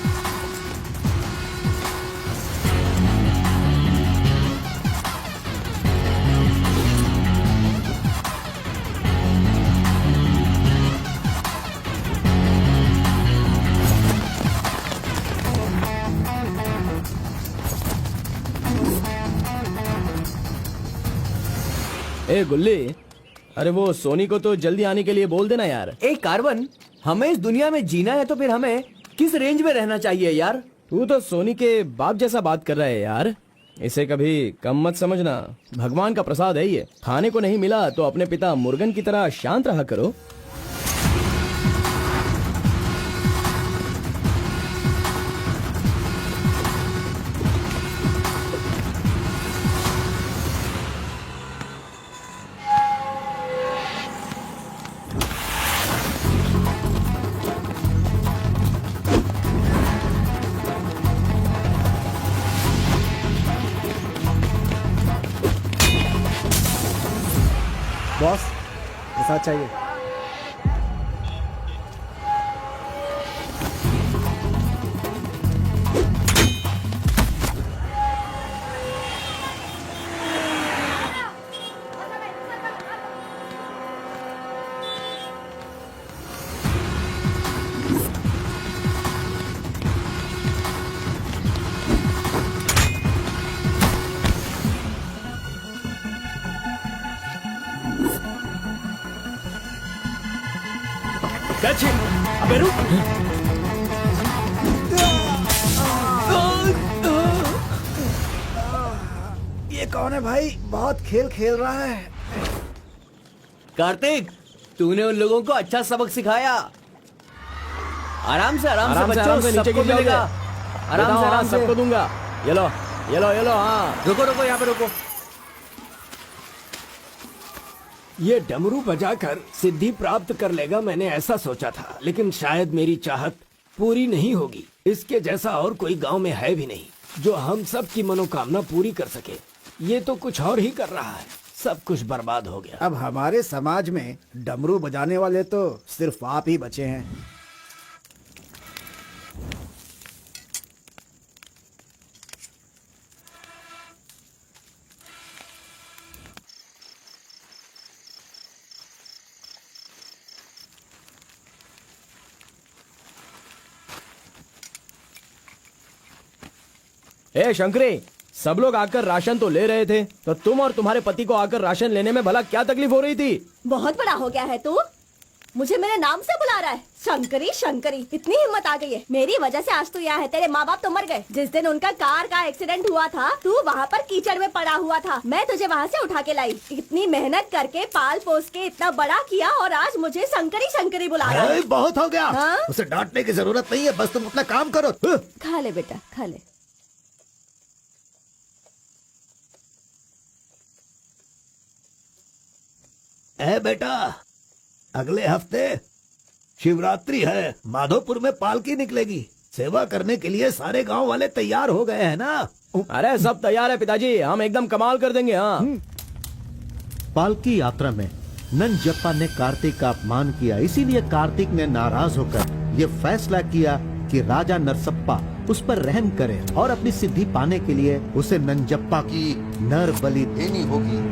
ए गुल्ली, अरे वो सोनी को तो जल्दी आने के लिए बोल देना यार। ए कार्बन, हमें इस दुनिया में जीना है तो फिर हमें किस रेंज में रहना चाहिए यार? तू तो सोनी के बाप जैसा बात कर रहा है यार। इसे कभी कम मत समझना, भगवान का प्रसाद है ये। खाने को नहीं मिला तो अपने पिता मुर्गन की तरह शांत रहा करो। बॉस प्रसाद चाहिए। अबे रुक। ये कौन है भाई? बहुत खेल खेल रहा है। कार्तिक, तूने उन लोगों को अच्छा सबक सिखाया। आराम से बच्चों, नीचे सबको गिर मिलेगा। जाओगे। आराम से आराम से। सबको दूंगा। ये लो ये लो ये लो। हाँ रुको रुको, यहाँ पे रुको। ये डमरू बजाकर सिद्धि प्राप्त कर लेगा, मैंने ऐसा सोचा था, लेकिन शायद मेरी चाहत पूरी नहीं होगी। इसके जैसा और कोई गांव में है भी नहीं जो हम सब की मनोकामना पूरी कर सके। ये तो कुछ और ही कर रहा है, सब कुछ बर्बाद हो गया। अब हमारे समाज में डमरू बजाने वाले तो सिर्फ आप ही बचे हैं। ए शंकरी, सब लोग आकर राशन तो ले रहे थे, तो तुम और तुम्हारे पति को आकर राशन लेने में भला क्या तकलीफ हो रही थी? बहुत बड़ा हो गया है तू, मुझे मेरे नाम से बुला रहा है। शंकरी शंकरी, इतनी हिम्मत आ गई है। मेरी वजह से आज तू यहाँ है। तेरे माँ बाप तो मर गए। जिस दिन उनका कार का एक्सीडेंट हुआ था, तू वहाँ पर कीचड़ में पड़ा हुआ था। मैं तुझे वहाँ से उठा के लाई। इतनी मेहनत करके पाल पोस के इतना बड़ा किया और आज मुझे शंकरी शंकरी बुला रहा है। बहुत हो गया। हाँ? उसे डांटने की जरूरत नहीं है, बस तुम अपना काम करो। खा ले बेटा, खा ले। ए बेटा, अगले हफ्ते शिवरात्रि है, माधोपुर में पालकी निकलेगी। सेवा करने के लिए सारे गांव वाले तैयार हो गए हैं ना? अरे सब तैयार है पिताजी, हम एकदम कमाल कर देंगे। हाँ पालकी यात्रा में नंजप्पा ने कार्तिक का अपमान किया, इसीलिए कार्तिक ने नाराज होकर ये फैसला किया कि राजा नरसप्पा उस पर रहम करे और अपनी सिद्धि पाने के लिए उसे नंजप्पा की नर बलि देनी होगी।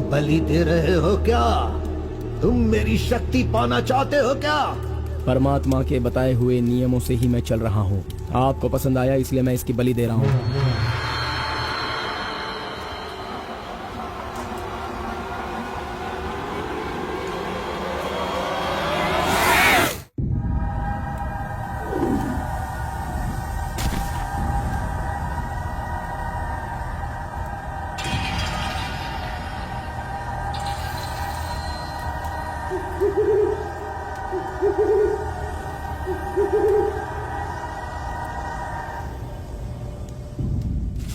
बलि दे रहे हो क्या? तुम मेरी शक्ति पाना चाहते हो क्या? परमात्मा के बताए हुए नियमों से ही मैं चल रहा हूँ। आपको पसंद आया इसलिए मैं इसकी बलि दे रहा हूँ।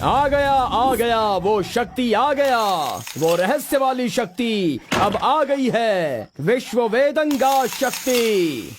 आ गया वो शक्ति आ गया, वो रहस्य वाली शक्ति अब आ गई है, विश्व वेदंगा शक्ति।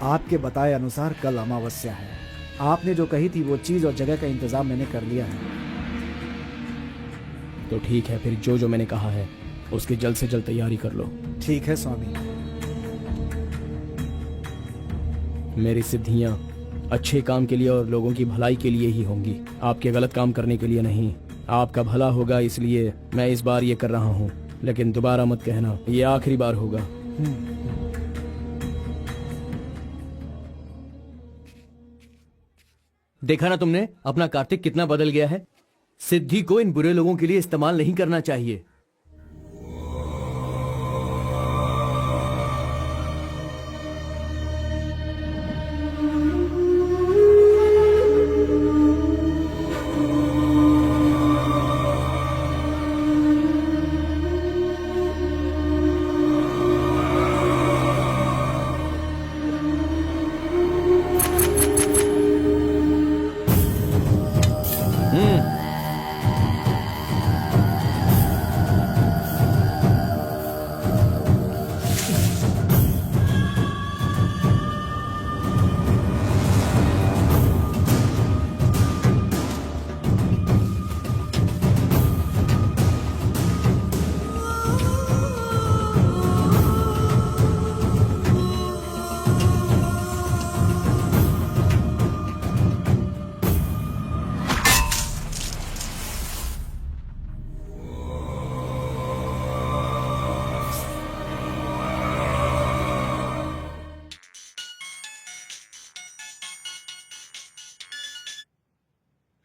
आपके बताए अनुसार कल अमावस्या है। आपने जो कही थी वो चीज और जगह का इंतजाम मैंने कर लिया है। तो ठीक है, फिर जो मैंने कहा है उसकी जल्द से जल्द तैयारी कर लो। ठीक है स्वामी। मेरी सिद्धियां अच्छे काम के लिए और लोगों की भलाई के लिए ही होंगी, आपके गलत काम करने के लिए नहीं। आपका भला होगा इसलिए मैं इस बार ये कर रहा हूँ, लेकिन दोबारा मत कहना, ये आखिरी बार होगा। देखा ना तुमने अपना कार्तिक कितना बदल गया है। सिद्धि को इन बुरे लोगों के लिए इस्तेमाल नहीं करना चाहिए।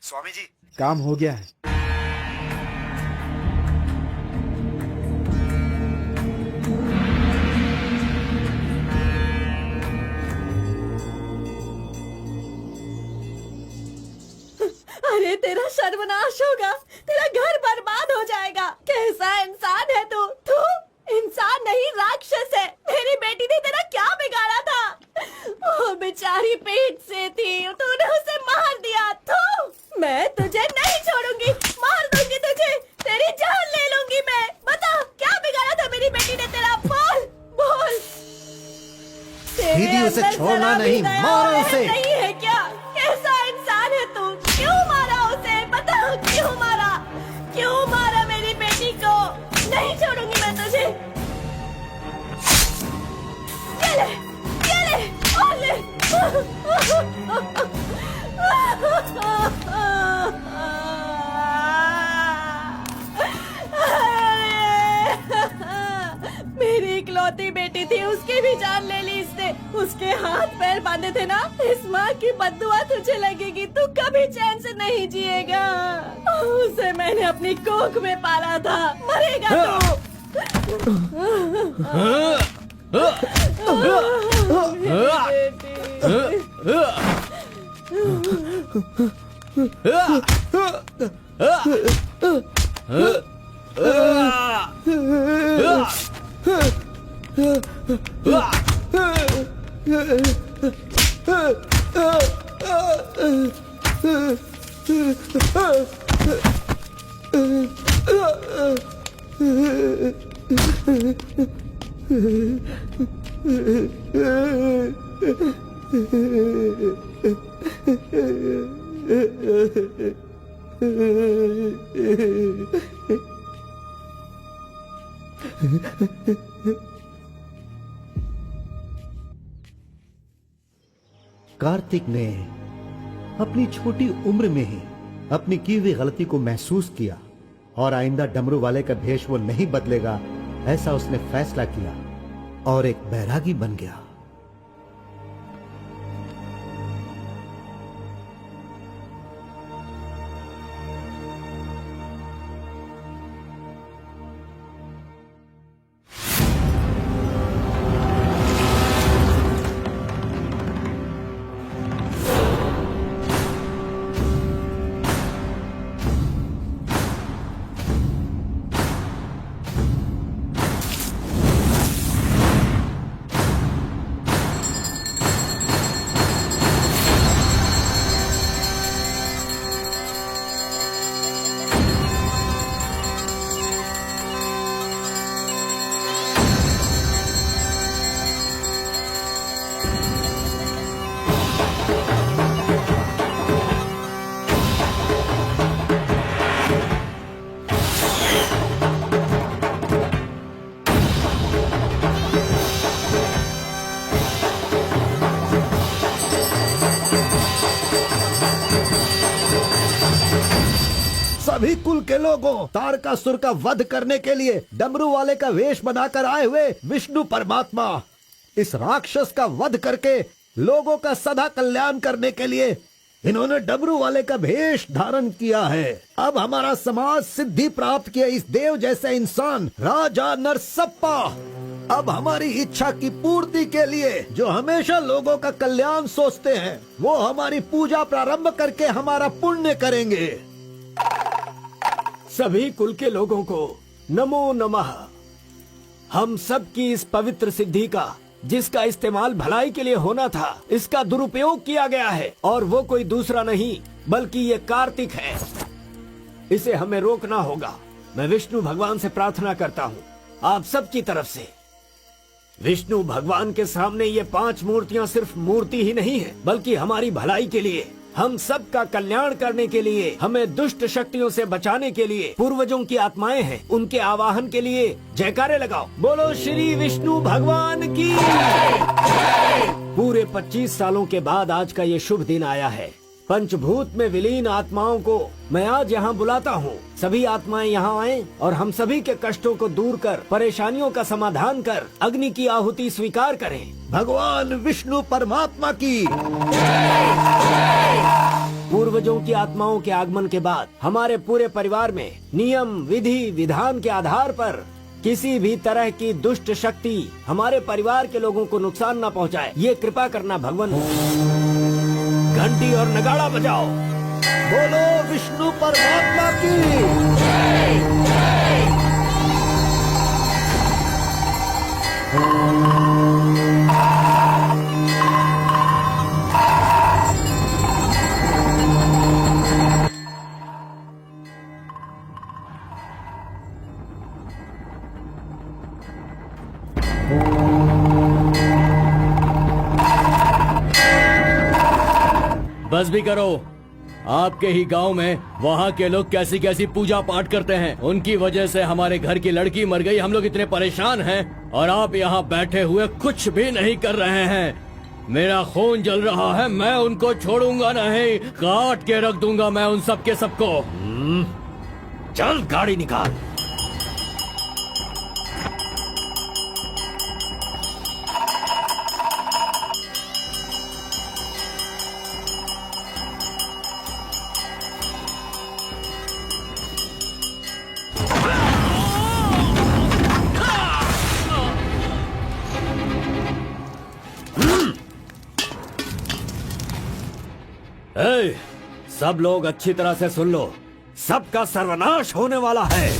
स्वामी जी काम हो गया है। अरे तेरा सर्वनाश होगा, तेरा घर बर्बाद हो जाएगा। कैसा इंसान है तू? तू इंसान नहीं राक्षस है। मेरी बेटी ने तेरा क्या बिगाड़ा था? वो बेचारी पेट से थी, तूने उसे मार दिया। तू मैं तुझे नहीं छोड़ूंगी, मार दूंगी तुझे, तेरी जान ले लूंगी मैं। बता क्या बिगाड़ा था मेरी बेटी ने तेरा? बोल बोल। दीदी उसे छोड़ना नहीं, मारो उसे। नहीं है क्या? कैसा इंसान है तू? क्यों मारा उसे? बता क्यों मारा? क्यों मारा मेरी बेटी को? नहीं छोड़ूंगी मैं तुझे। ये ले, ये ले, और ले। मेरी इकलौती बेटी थी, उसकी भी जान ले ली इसने। उसके हाथ पैर बांधे थे ना, इस माँ की बद्दुआ तुझे लगेगी, तू कभी चैन से नहीं जिएगा। उसे मैंने अपनी कोख में पाला था, मरेगा तू। कार्तिक ने अपनी छोटी उम्र में ही अपनी की हुई गलती को महसूस किया और आइंदा डमरू वाले का भेष वो नहीं बदलेगा, ऐसा उसने फैसला किया और एक बैरागी बन गया। सभी कुल के लोगों, तारकासुर का वध करने के लिए डमरू वाले का वेश बनाकर आए हुए विष्णु परमात्मा इस राक्षस का वध करके लोगों का सदा कल्याण करने के लिए इन्होंने डमरू वाले का भेष धारण किया है। अब हमारा समाज सिद्धि प्राप्त किया इस देव जैसे इंसान राजा नरसप्पा अब हमारी इच्छा की पूर्ति के लिए जो हमेशा लोगों का कल्याण सोचते हैं वो हमारी पूजा प्रारंभ करके हमारा पुण्य करेंगे। सभी कुल के लोगों को नमो नमः। हम सब की इस पवित्र सिद्धि का जिसका इस्तेमाल भलाई के लिए होना था इसका दुरुपयोग किया गया है और वो कोई दूसरा नहीं बल्कि ये कार्तिक है। इसे हमें रोकना होगा। मैं विष्णु भगवान से प्रार्थना करता हूँ आप सब की तरफ से। विष्णु भगवान के सामने ये 5 मूर्तियाँ सिर्फ मूर्ति ही नहीं है बल्कि हमारी भलाई के लिए, हम सब का कल्याण करने के लिए, हमें दुष्ट शक्तियों से बचाने के लिए पूर्वजों की आत्माएं हैं, उनके आवाहन के लिए जयकारे लगाओ। बोलो श्री विष्णु भगवान की। पूरे 25 सालों के बाद आज का ये शुभ दिन आया है। पंचभूत में विलीन आत्माओं को मैं आज यहाँ बुलाता हूँ। सभी आत्माएं यहाँ आएं और हम सभी के कष्टों को दूर कर, परेशानियों का समाधान कर, अग्नि की आहुति स्वीकार करें। भगवान विष्णु परमात्मा की। पूर्वजों की आत्माओं के आगमन के बाद हमारे पूरे परिवार में नियम, विधि, विधान के आधार पर किसी भी तरह की दुष्ट शक्ति हमारे परिवार के लोगों को नुकसान न पहुंचाए, ये कृपा करना भगवान। घंटी और नगाड़ा बजाओ। बोलो विष्णु परमात्मा की। बस भी करो। आपके ही गांव में वहाँ के लोग कैसी कैसी पूजा पाठ करते हैं। उनकी वजह से हमारे घर की लड़की मर गई। हम लोग इतने परेशान हैं और आप यहाँ बैठे हुए कुछ भी नहीं कर रहे हैं। मेरा खून जल रहा है। मैं उनको छोड़ूंगा नहीं, काट के रख दूंगा मैं उन सबके सबको। चल गाड़ी निकाल। ए, सब लोग अच्छी तरह से सुन लो, सबका सर्वनाश होने वाला है।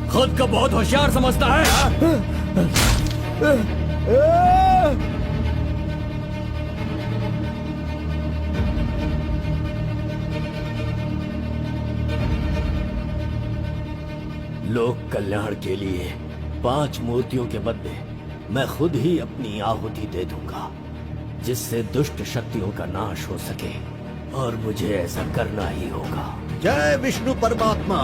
खुद को बहुत होशियार समझता है लोक कल्याण के लिए 5 मूर्तियों के बदले मैं खुद ही अपनी आहुति दे दूंगा, जिससे दुष्ट शक्तियों का नाश हो सके, और मुझे ऐसा करना ही होगा। जय विष्णु परमात्मा।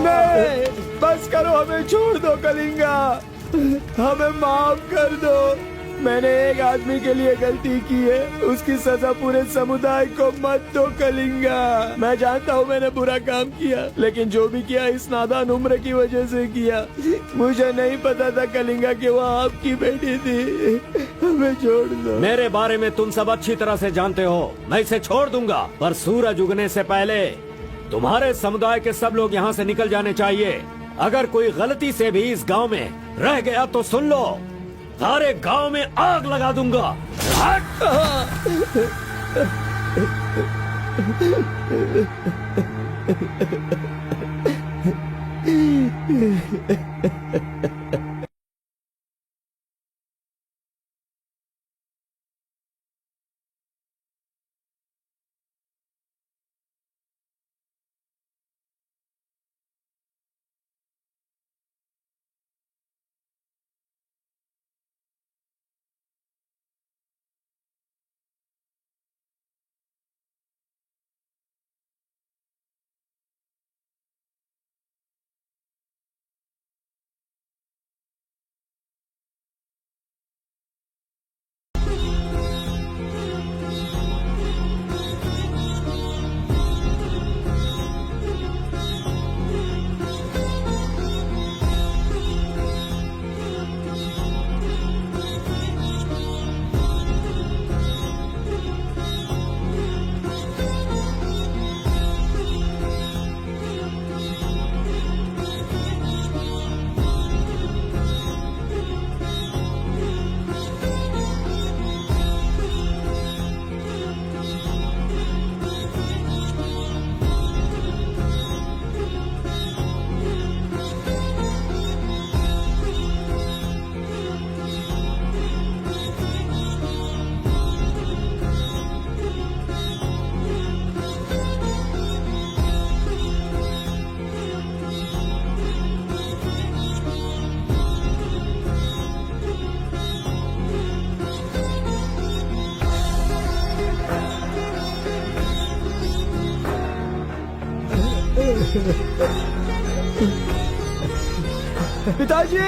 नहीं, बस करो, हमें छोड़ दो कलिंगा, हमें माफ कर दो। मैंने एक आदमी के लिए गलती की है, उसकी सजा पूरे समुदाय को मत दो कलिंगा। मैं जानता हूँ मैंने बुरा काम किया, लेकिन जो भी किया इस नादान उम्र की वजह से किया। मुझे नहीं पता था कलिंगा कि वो आपकी बेटी थी। हमें छोड़ दो। मेरे बारे में तुम सब अच्छी तरह से जानते हो, मैं इसे छोड़ दूंगा, पर सूरज उगने से पहले तुम्हारे समुदाय के सब लोग यहाँ से निकल जाने चाहिए। अगर कोई गलती से भी इस गांव में रह गया तो सुन लो, सारे गांव में आग लगा दूंगा। पिताजी!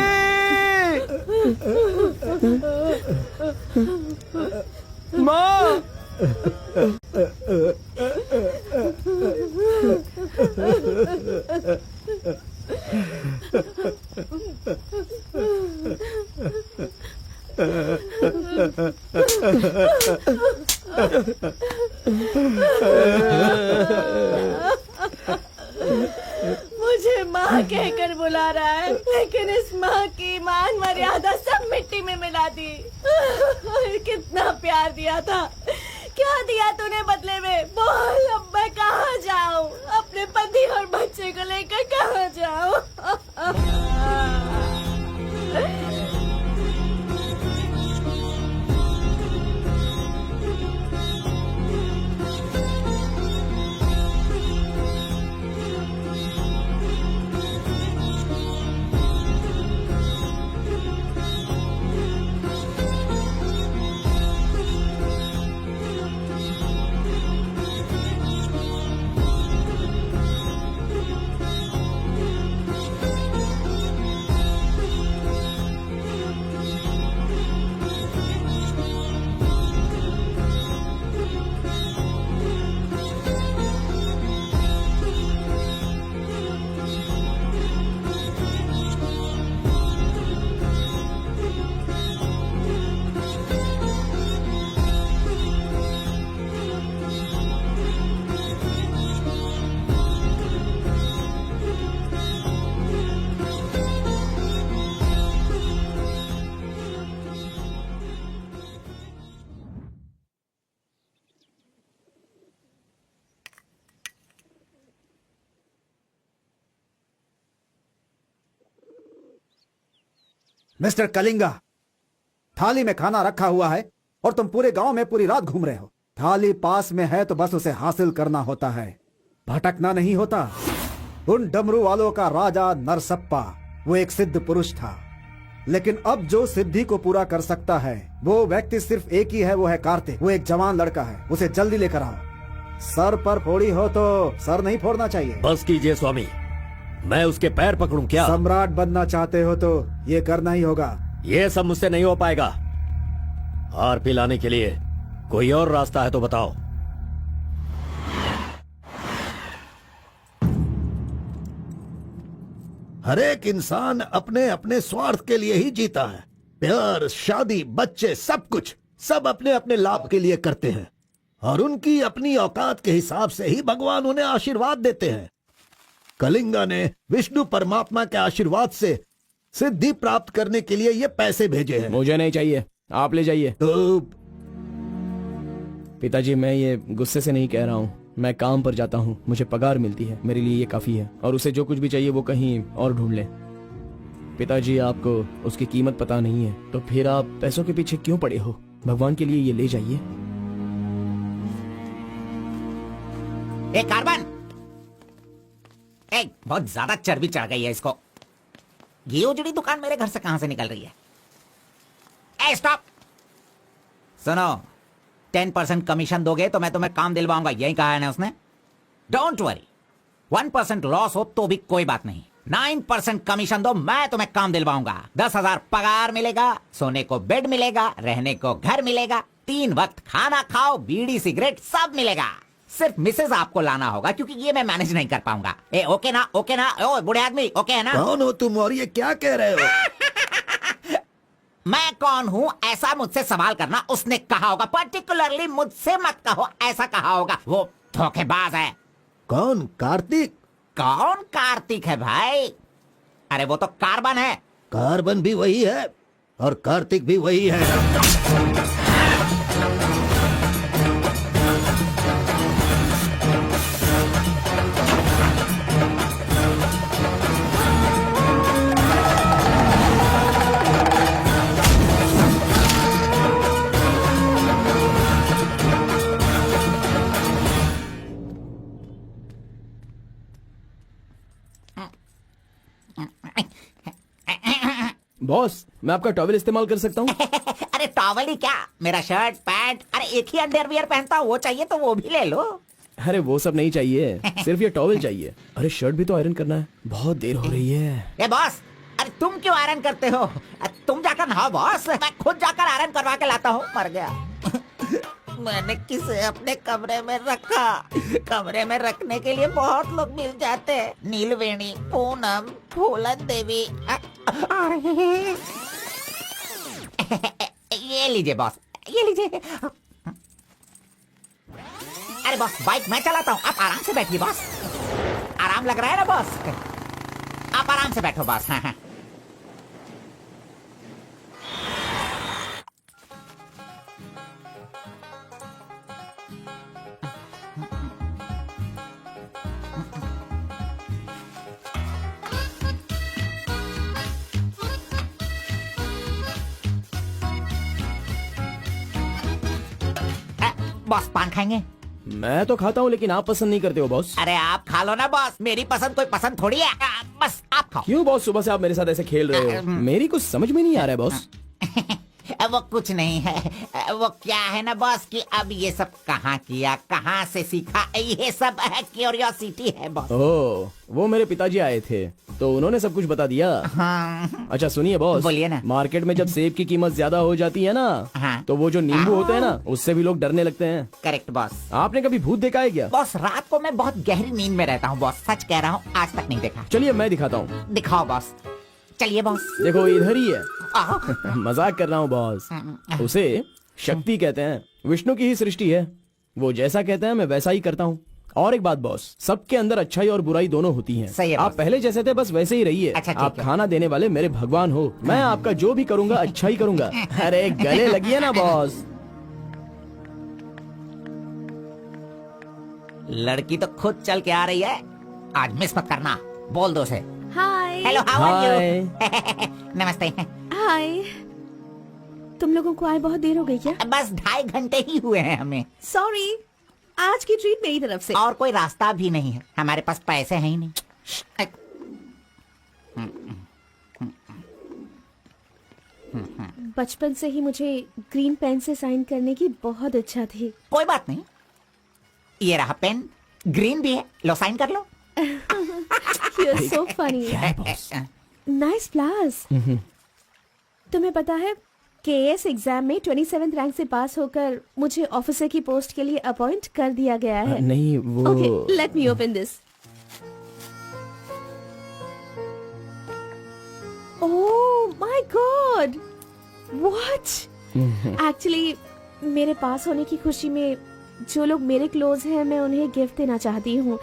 माँ! मुझे माँ कहकर बुला रहा है, लेकिन इस माँ की मान मर्यादा सब मिट्टी में मिला दी। कितना प्यार दिया था, क्या दिया तूने बदले में? बोल, अब मैं कहाँ जाऊँ? अपने पति और बच्चे को लेकर कहाँ जाऊँ? मिस्टर कलिंगा, थाली में खाना रखा हुआ है और तुम पूरे गांव में पूरी रात घूम रहे हो। थाली पास में है तो बस उसे हासिल करना होता है, भटकना नहीं होता। उन डमरू वालों का राजा नरसप्पा वो एक सिद्ध पुरुष था, लेकिन अब जो सिद्धि को पूरा कर सकता है वो व्यक्ति सिर्फ एक ही है, वो है कार्तिक। वो एक जवान लड़का है, उसे जल्दी लेकर आओ। सर पर फोड़ी हो तो सर नहीं फोड़ना चाहिए। बस कीजिए स्वामी, मैं उसके पैर पकड़ूं क्या? सम्राट बनना चाहते हो तो ये करना ही होगा। ये सब मुझसे नहीं हो पाएगा। हार पिलाने के लिए कोई और रास्ता है तो बताओ। हर एक इंसान अपने अपने स्वार्थ के लिए ही जीता है। प्यार, शादी, बच्चे, सब कुछ सब अपने अपने लाभ के लिए करते हैं और उनकी अपनी औकात के हिसाब से ही भगवान उन्हें आशीर्वाद देते हैं। कलिंगा ने विष्णु परमात्मा के आशीर्वाद से सिद्धि प्राप्त करने के लिए ये पैसे भेजे हैं। मुझे नहीं चाहिए, आप ले जाइए। तो पिताजी, मैं ये गुस्से से नहीं कह रहा हूँ। मैं काम पर जाता हूँ, मुझे पगार मिलती है, मेरे लिए ये काफी है। और उसे जो कुछ भी चाहिए वो कहीं और ढूंढ ले। पिताजी, आपको उसकी कीमत पता नहीं है तो फिर आप पैसों के पीछे क्यों पड़े हो? भगवान के लिए ये ले जाइए। कार्बन, बहुत ज्यादा चर्बी चढ़ गई है इसको। ये उजड़ी दुकान मेरे घर से कहां से निकल रही है? स्टॉप! सुनो, 10% कमीशन दोगे तो मैं तुम्हें काम दिलवाऊंगा, यही कहा है ना उसने। डोंट वरी, 1% लॉस हो तो भी कोई बात नहीं। 9% कमीशन दो, मैं तुम्हें काम दिलवाऊंगा। 10,000 पगार मिलेगा, सोने को बेड मिलेगा, रहने को घर मिलेगा, 3 वक्त खाना खाओ, बीड़ी सिगरेट सब मिलेगा। सिर्फ मिसेज आपको लाना होगा क्योंकि ये मैं मैनेज नहीं कर पाऊंगा। ओके ना? ओके ना? ओ बूढ़े आदमी, ओके है ना? कौन हो तुम और ये क्या कह रहे हो? मैं कौन हूँ ऐसा मुझसे सवाल करना उसने कहा होगा। पर्टिकुलरली मुझसे मत कहो, ऐसा कहा होगा। वो धोखेबाज है। कौन? कार्तिक? कौन कार्तिक है भाई? अरे वो तो कार्बन है। कार्बन भी वही है और कार्तिक भी वही है। बॉस, मैं आपका टॉवल इस्तेमाल कर सकता हूँ? अरे टॉवल ही क्या, मेरा शर्ट पैंट, अरे एक ही अंडरवियर पहनता हूँ, वो चाहिए तो वो भी ले लो। अरे वो सब नहीं चाहिए, सिर्फ ये टॉवल चाहिए। अरे शर्ट भी तो आयरन करना है, बहुत देर हो रही है। ए बॉस, अरे तुम क्यों आयरन करते हो? तुम जाकर नहाओ बॉस, मैं खुद जाकर आयरन करवा के लाता हूँ। मर गया। मैंने किसे अपने कमरे में रखा? कमरे में रखने के लिए बहुत लोग मिल जाते हैं। नीलवेणी, पूनम, फूलन देवी। ये लीजिए बॉस, ये लीजिए। अरे बॉस, बाइक मैं चलाता हूँ, आप आराम से बैठिए बॉस। आराम लग रहा है ना बॉस? आप आराम से बैठो बॉस। हाँ हाँ। बॉस पान खाएंगे? मैं तो खाता हूँ लेकिन आप पसंद नहीं करते हो बॉस। अरे आप खा लो ना बॉस, मेरी पसंद कोई पसंद थोड़ी है। बस आप खाओ। क्यों बॉस, सुबह से आप मेरे साथ ऐसे खेल रहे हो? मेरी कुछ समझ में नहीं आ रहा है बॉस। वो कुछ नहीं है, वो क्या है ना बॉस कि अब ये सब कहाँ किया, कहाँ से सीखा, ये सब क्यूरियोसिटी है बॉस। ओह, वो मेरे पिताजी आए थे तो उन्होंने सब कुछ बता दिया। हाँ। अच्छा सुनिए बॉस, बोलिए ना। मार्केट में जब सेब की कीमत ज्यादा हो जाती है ना, हाँ। तो वो जो नींबू होते हैं ना, उससे भी लोग डरने लगते हैं। Correct boss. आपने कभी भूत देखा है क्या? बॉस रात को मैं बहुत गहरी नींद में रहता हूँ बॉस, सच कह रहा हूँ, आज तक नहीं देखा। चलिए मैं दिखाता हूँ। दिखाओ बॉस, चलिए बॉस। देखो इधर ही है। आ, मजाक कर रहा हूँ बॉस। उसे शक्ति कहते हैं, विष्णु की ही सृष्टि है। वो जैसा कहते हैं मैं वैसा ही करता हूँ। और एक बात बॉस, सबके अंदर अच्छाई और बुराई दोनों होती हैं। सही है आप बॉस। पहले जैसे थे बस वैसे ही रहिए। अच्छा, ठीक आप है। खाना देने वाले मेरे भगवान हो, मैं आपका जो भी करूँगा अच्छा ही करूँगा। अरे गले लगिए ना बॉस। लड़की तो खुद चल के आ रही है, आज मिस मत करना, बोल दो उसे। Hi. Hello, how are hi. You? नमस्ते। हाय। तुम लोगों को आए बहुत देर हो गई क्या? बस 2.5 घंटे ही हुए हैं हमें। सॉरी, आज की ट्रीट मेरी तरफ से। और कोई रास्ता भी नहीं है, हमारे पास पैसे हैं ही नहीं। बचपन से ही मुझे ग्रीन पेन से साइन करने की बहुत इच्छा थी। कोई बात नहीं, ये रहा पेन, ग्रीन भी है, लो साइन कर लो। You're so funny. Nice flowers. तुम्हें पता है केएस एग्जाम में 27th रैंक से पास होकर मुझे ऑफिसर की पोस्ट के लिए अपॉइंट कर दिया गया है। नहीं वो okay, let me open this. Oh my God, what? Actually मेरे पास होने की खुशी में जो लोग मेरे क्लोज हैं मैं उन्हें गिफ्ट देना चाहती हूँ,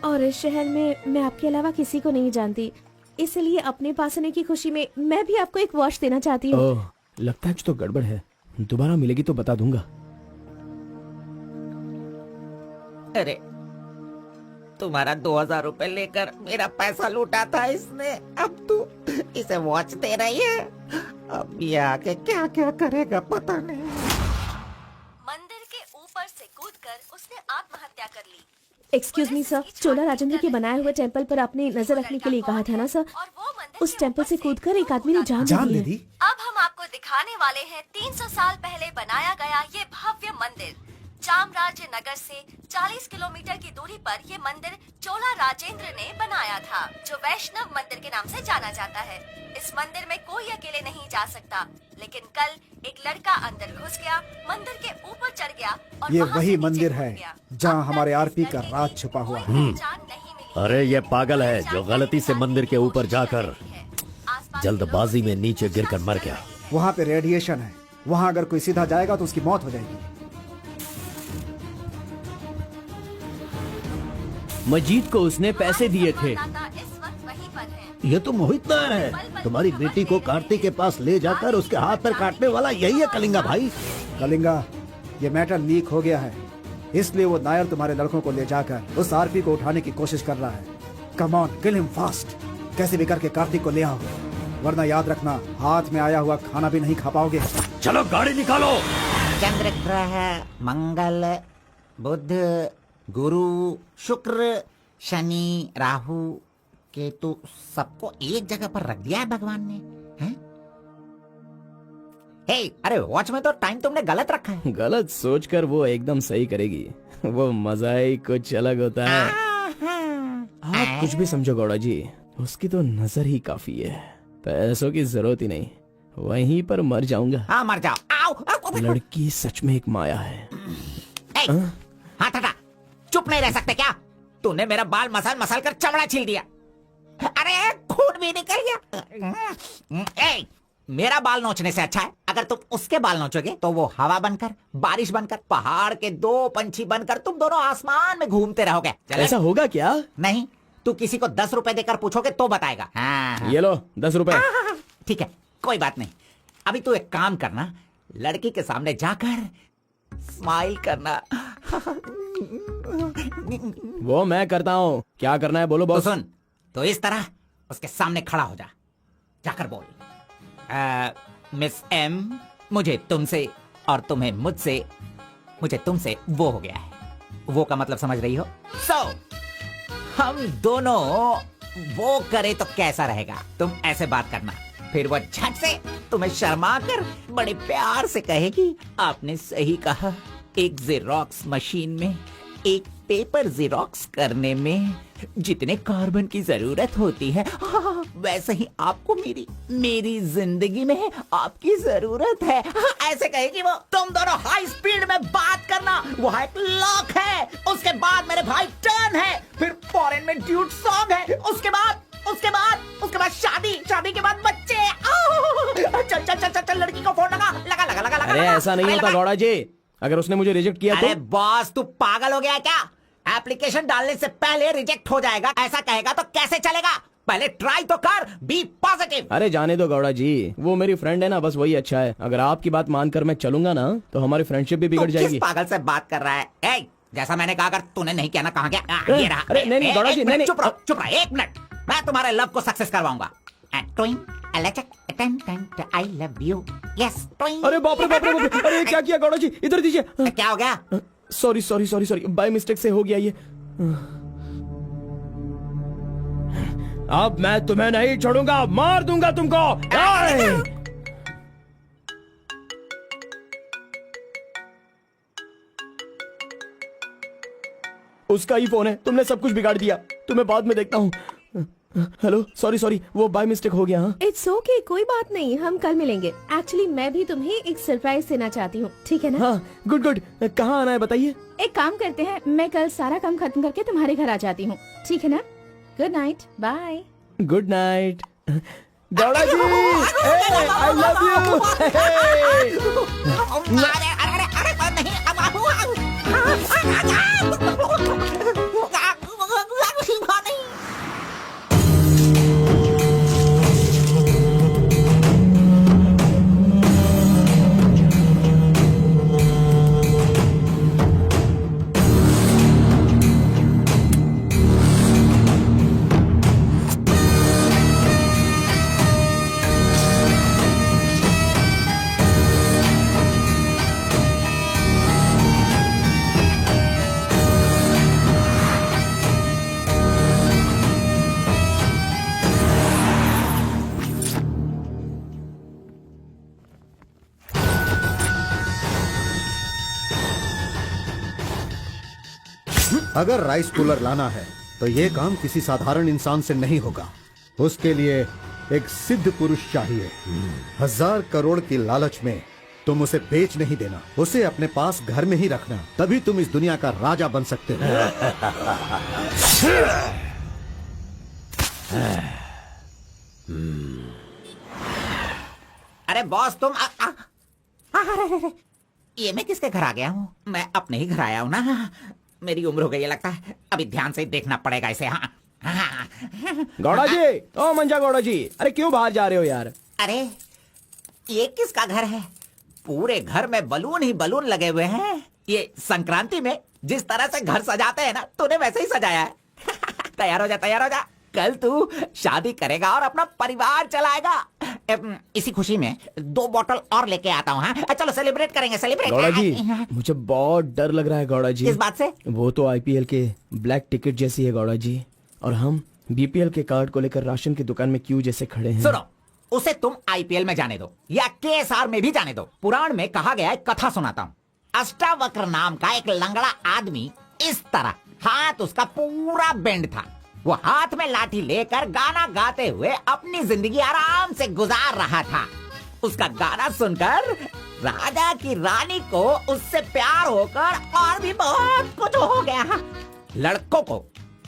और इस शहर में मैं आपके अलावा किसी को नहीं जानती, इसलिए अपने पास होने की खुशी में मैं भी आपको एक वॉच देना चाहती हूँ। ओह, लगता है कुछ तो गड़बड़ है। दोबारा मिलेगी तो बता दूंगा। अरे तुम्हारा 2000 रुपए लेकर मेरा पैसा लूटा था इसने, अब तू इसे वॉच दे रही है। अब ये आके क्या क्या करेगा पता नहीं। मंदिर के ऊपर से कूदकर उसने आत्महत्या कर ली। एक्सक्यूज मी सर, चोला राजेंद्र के बनाए हुए टेम्पल पर आपने नजर रखने के लिए कहा था ना सर? और वो मंदिर उस टेम्पल से कूदकर एक आदमी ने जान जान दे दे दी है। दी। अब हम आपको दिखाने वाले हैं 300 साल पहले बनाया गया ये भव्य मंदिर। चामराज नगर से 40 किलोमीटर की दूरी पर ये मंदिर चोला राजेंद्र ने बनाया था, जो वैष्णव मंदिर के नाम से जाना जाता है। इस मंदिर में कोई अकेले नहीं जा सकता, लेकिन कल एक लड़का अंदर घुस गया, मंदिर के ऊपर चढ़ गया और ये वहां वही से नीचे मंदिर कूद है गया। जहाँ अब हमारे तक आरपी इस का लड़के राज की छुपा हुआ कोई है। पहचान नहीं मिली। अरे ये पागल है जो गलती से मंदिर के ऊपर जाकर जल्दबाजी में नीचे गिरकर मर गया। वहाँ पे रेडिएशन है, वहाँ अगर कोई सीधा जाएगा तो उसकी मौत हो जाएगी। मजीद को उसने पैसे दिए थे। इस वक्त वहीं पर है। ये तो मोहित नायर है। तुम्हारी बेटी को कार्तिक के पास ले जाकर उसके हाथ पर काटने वाला यही है कलिंगा भाई। कलिंगा, ये मैटर लीक हो गया है, इसलिए वो नायर तुम्हारे लड़कों को ले जाकर उस आरपी को उठाने की कोशिश कर रहा है। Come on, kill him fast. कैसे भी करके कार्तिक को ले आओ, वरना याद रखना हाथ में आया हुआ खाना भी नहीं खा पाओगे। चलो गाड़ी निकालो। चंद्र ग्रह, मंगल, बुध, गुरु, शुक्र, शनि, राहु, केतु, सबको एक जगह पर रख दिया है भगवान ने, हैं? हे, अरे वॉच में तो टाइम तुमने गलत रखा है। गलत सोचकर वो एकदम सही करेगी। वो मजा ही कुछ अलग होता है। आप कुछ भी समझो गौड़ा जी, उसकी तो नजर ही काफी है। पैसों की जरूरत ही नहीं, वहीं पर मर जाऊंगा। हाँ मर जाओ। आओ, आओ। लड़की सच में एक माया है। हाथ हटा, चुप नहीं रह सकते क्या? तूने मेरा बाल मसल मसल कर चमड़ा छील दिया। अरे खून भी निकल गया। ए, मेरा बाल नोचने से अच्छा है अगर तुम उसके बाल नोचोगे तो वो हवा बनकर, बारिश बनकर, पहाड़ के 2 पंछी बनकर तुम दोनों आसमान में घूमते रहोगे। चले? ऐसा होगा क्या? नहीं, तू किसी को 10 रुपए देकर पूछोगे तो बताएगा। हाँ। ये लो 10 रुपए। ठीक है, कोई बात नहीं। अभी तू एक काम करना, लड़की के सामने जाकर स्माइल करना। वो मैं करता हूँ, क्या करना है बोलो तो बॉस। सुन, तो इस तरह उसके सामने खड़ा हो जा, जाकर बोल, मिस एम, मुझे तुमसे और तुम्हें मुझसे, मुझे तुमसे वो हो गया है। वो का मतलब समझ रही हो? हम दोनों वो करे तो कैसा रहेगा? तुम ऐसे बात करना, फिर वो झट से तुम्हें शर्मा कर बड़े प्यार से कहेगी, आपने सही कहा, एक जेरोक्स मशीन में एक पेपर जेरोक्स करने में जितने कार्बन की जरूरत होती है, वैसे ही आपको मेरी जिंदगी में आपकी जरूरत है। ऐसे कहेगी वो। तुम दोनों हाई स्पीड में बात करना, वहाँ एक लॉक है, उसके बाद मेरे भाई टर्न है, फिर फॉरेन में ड्यूट सॉन्ग है, उसके बाद शादी के बाद बच्चे। चल लड़की को फोन लगा। अरे ऐसा नहीं होता गौड़ा जी, अगर उसने मुझे रिजेक्ट किया अरे तो? बॉस, तू पागल हो गया है क्या? एप्लीकेशन डालने से पहले रिजेक्ट हो जाएगा, ऐसा कहेगा तो कैसे चलेगा? पहले ट्राई तो कर, बी पॉजिटिव। अरे जाने दो गौड़ा जी, वो मेरी फ्रेंड है ना, बस वही अच्छा है। अगर आपकी बात मानकर मैं चलूंगा ना तो हमारी फ्रेंडशिप भी बिगड़ जाएगी। किस पागल से बात कर रहा है? ए, जैसा मैंने कहा, अगर तूने नहीं किया ना, कहाँ गया? ये रहा। अरे नहीं गौड़ा जी, नहीं। चुप रहा 1 मिनट। मैं तुम्हारे लव को सक्सेस करवाऊंगा। आई लव यू। यस। अरे बाप रे बाप रे बाप रे, अरे क्या किया गौड़ा जी, इधर दीजिए। क्या हो गया? Sorry sorry sorry sorry, by mistake से हो गया ये। अब मैं तुम्हें नहीं छोड़ूंगा, मार दूंगा तुमको। उसका ही फोन है, तुमने सब कुछ बिगाड़ दिया। तुम्हें बाद में देखता हूँ। हेलो, सॉरी सॉरी, वो बाय मिस्टेक हो गया। हाँ इट्स ओके, कोई बात नहीं, हम कल मिलेंगे। एक्चुअली मैं भी तुम्हें एक सरप्राइज देना चाहती हूँ, ठीक है ना? हाँ गुड गुड, कहाँ आना है बताइए। एक काम करते हैं, मैं कल सारा काम खत्म करके तुम्हारे घर आ जाती हूँ, ठीक है ना? Good night, bye. Good night Gowda ji, I love you. अगर राइस कूलर लाना है तो ये काम किसी साधारण इंसान से नहीं होगा। उसके लिए एक सिद्ध पुरुष चाहिए। 1000 करोड़ की लालच में तुम उसे बेच नहीं देना, उसे अपने पास घर में ही रखना, तभी तुम इस दुनिया का राजा बन सकते हो। अरे बॉस तुम ये मैं किसके घर आ गया हूँ? मैं अपने ही घर आया हूँ ना। मेरी उम्र हो गई है लगता है, अभी ध्यान से देखना पड़ेगा इसे। हाँ गौड़ा जी, ओ मंजा गौड़ा जी, अरे क्यों बाहर जा रहे हो यार? अरे ये किसका घर है? पूरे घर में बलून ही बलून लगे हुए हैं। ये संक्रांति में जिस तरह से घर सजाते हैं ना, तूने वैसे ही सजाया है। तैयार हो जा, तैयार हो जा, कल तू शादी करेगा और अपना परिवार चलाएगा। इसी खुशी में 2 बॉटल और लेके आता हूँ। हाँ चलो सेलिब्रेट करेंगे, सेलिब्रेट। गौड़ा जी मुझे बहुत डर लग रहा है गौड़ा जी। किस बात से? वो तो आईपीएल के ब्लैक टिकट जैसी है गौड़ा जी, और हम बीपीएल के कार्ड को लेकर राशन की दुकान में क्यू जैसे खड़े हैं। सुनो, उसे तुम आईपीएल में जाने दो या केएसआर में भी जाने दो। पुराण में कहा गया है, कथा सुनाता हूँ। अष्टावक्र नाम का एक लंगड़ा आदमी, इस तरह हाथ उसका पूरा बेंड था। वो हाथ में लाठी लेकर गाना गाते हुए अपनी जिंदगी आराम से गुजार रहा था। उसका गाना सुनकर राजा की रानी को उससे प्यार होकर और भी बहुत कुछ हो गया। लड़कों को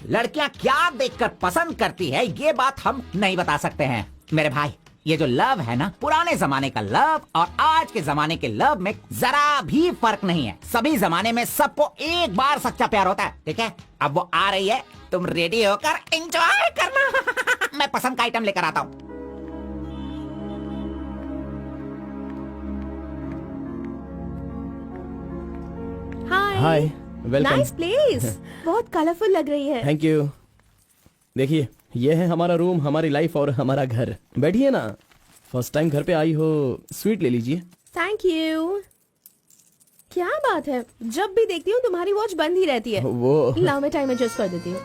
लड़कियां क्या देखकर पसंद करती है, ये बात हम नहीं बता सकते हैं मेरे भाई। ये जो लव है ना, पुराने जमाने का लव और आज के जमाने के लव में जरा भी फर्क नहीं है। सभी जमाने में सबको एक बार सच्चा प्यार होता है, ठीक है? अब वो आ रही है, तुम रेडी होकर एंजॉय करना। मैं पसंद का आइटम लेकर आता हूँ। हाय, वेलकम। नाइस प्लेस, बहुत कलरफुल लग रही है। Thank you. देखिए, ये है हमारा रूम, हमारी लाइफ और हमारा घर। बैठिए ना, फर्स्ट टाइम घर पे आई हो, स्वीट ले लीजिए। Thank you. क्या बात है, जब भी देखती हूँ तुम्हारी वॉच बंद ही रहती है। वो लाओ मैं टाइम एडजस्ट कर देती हूँ।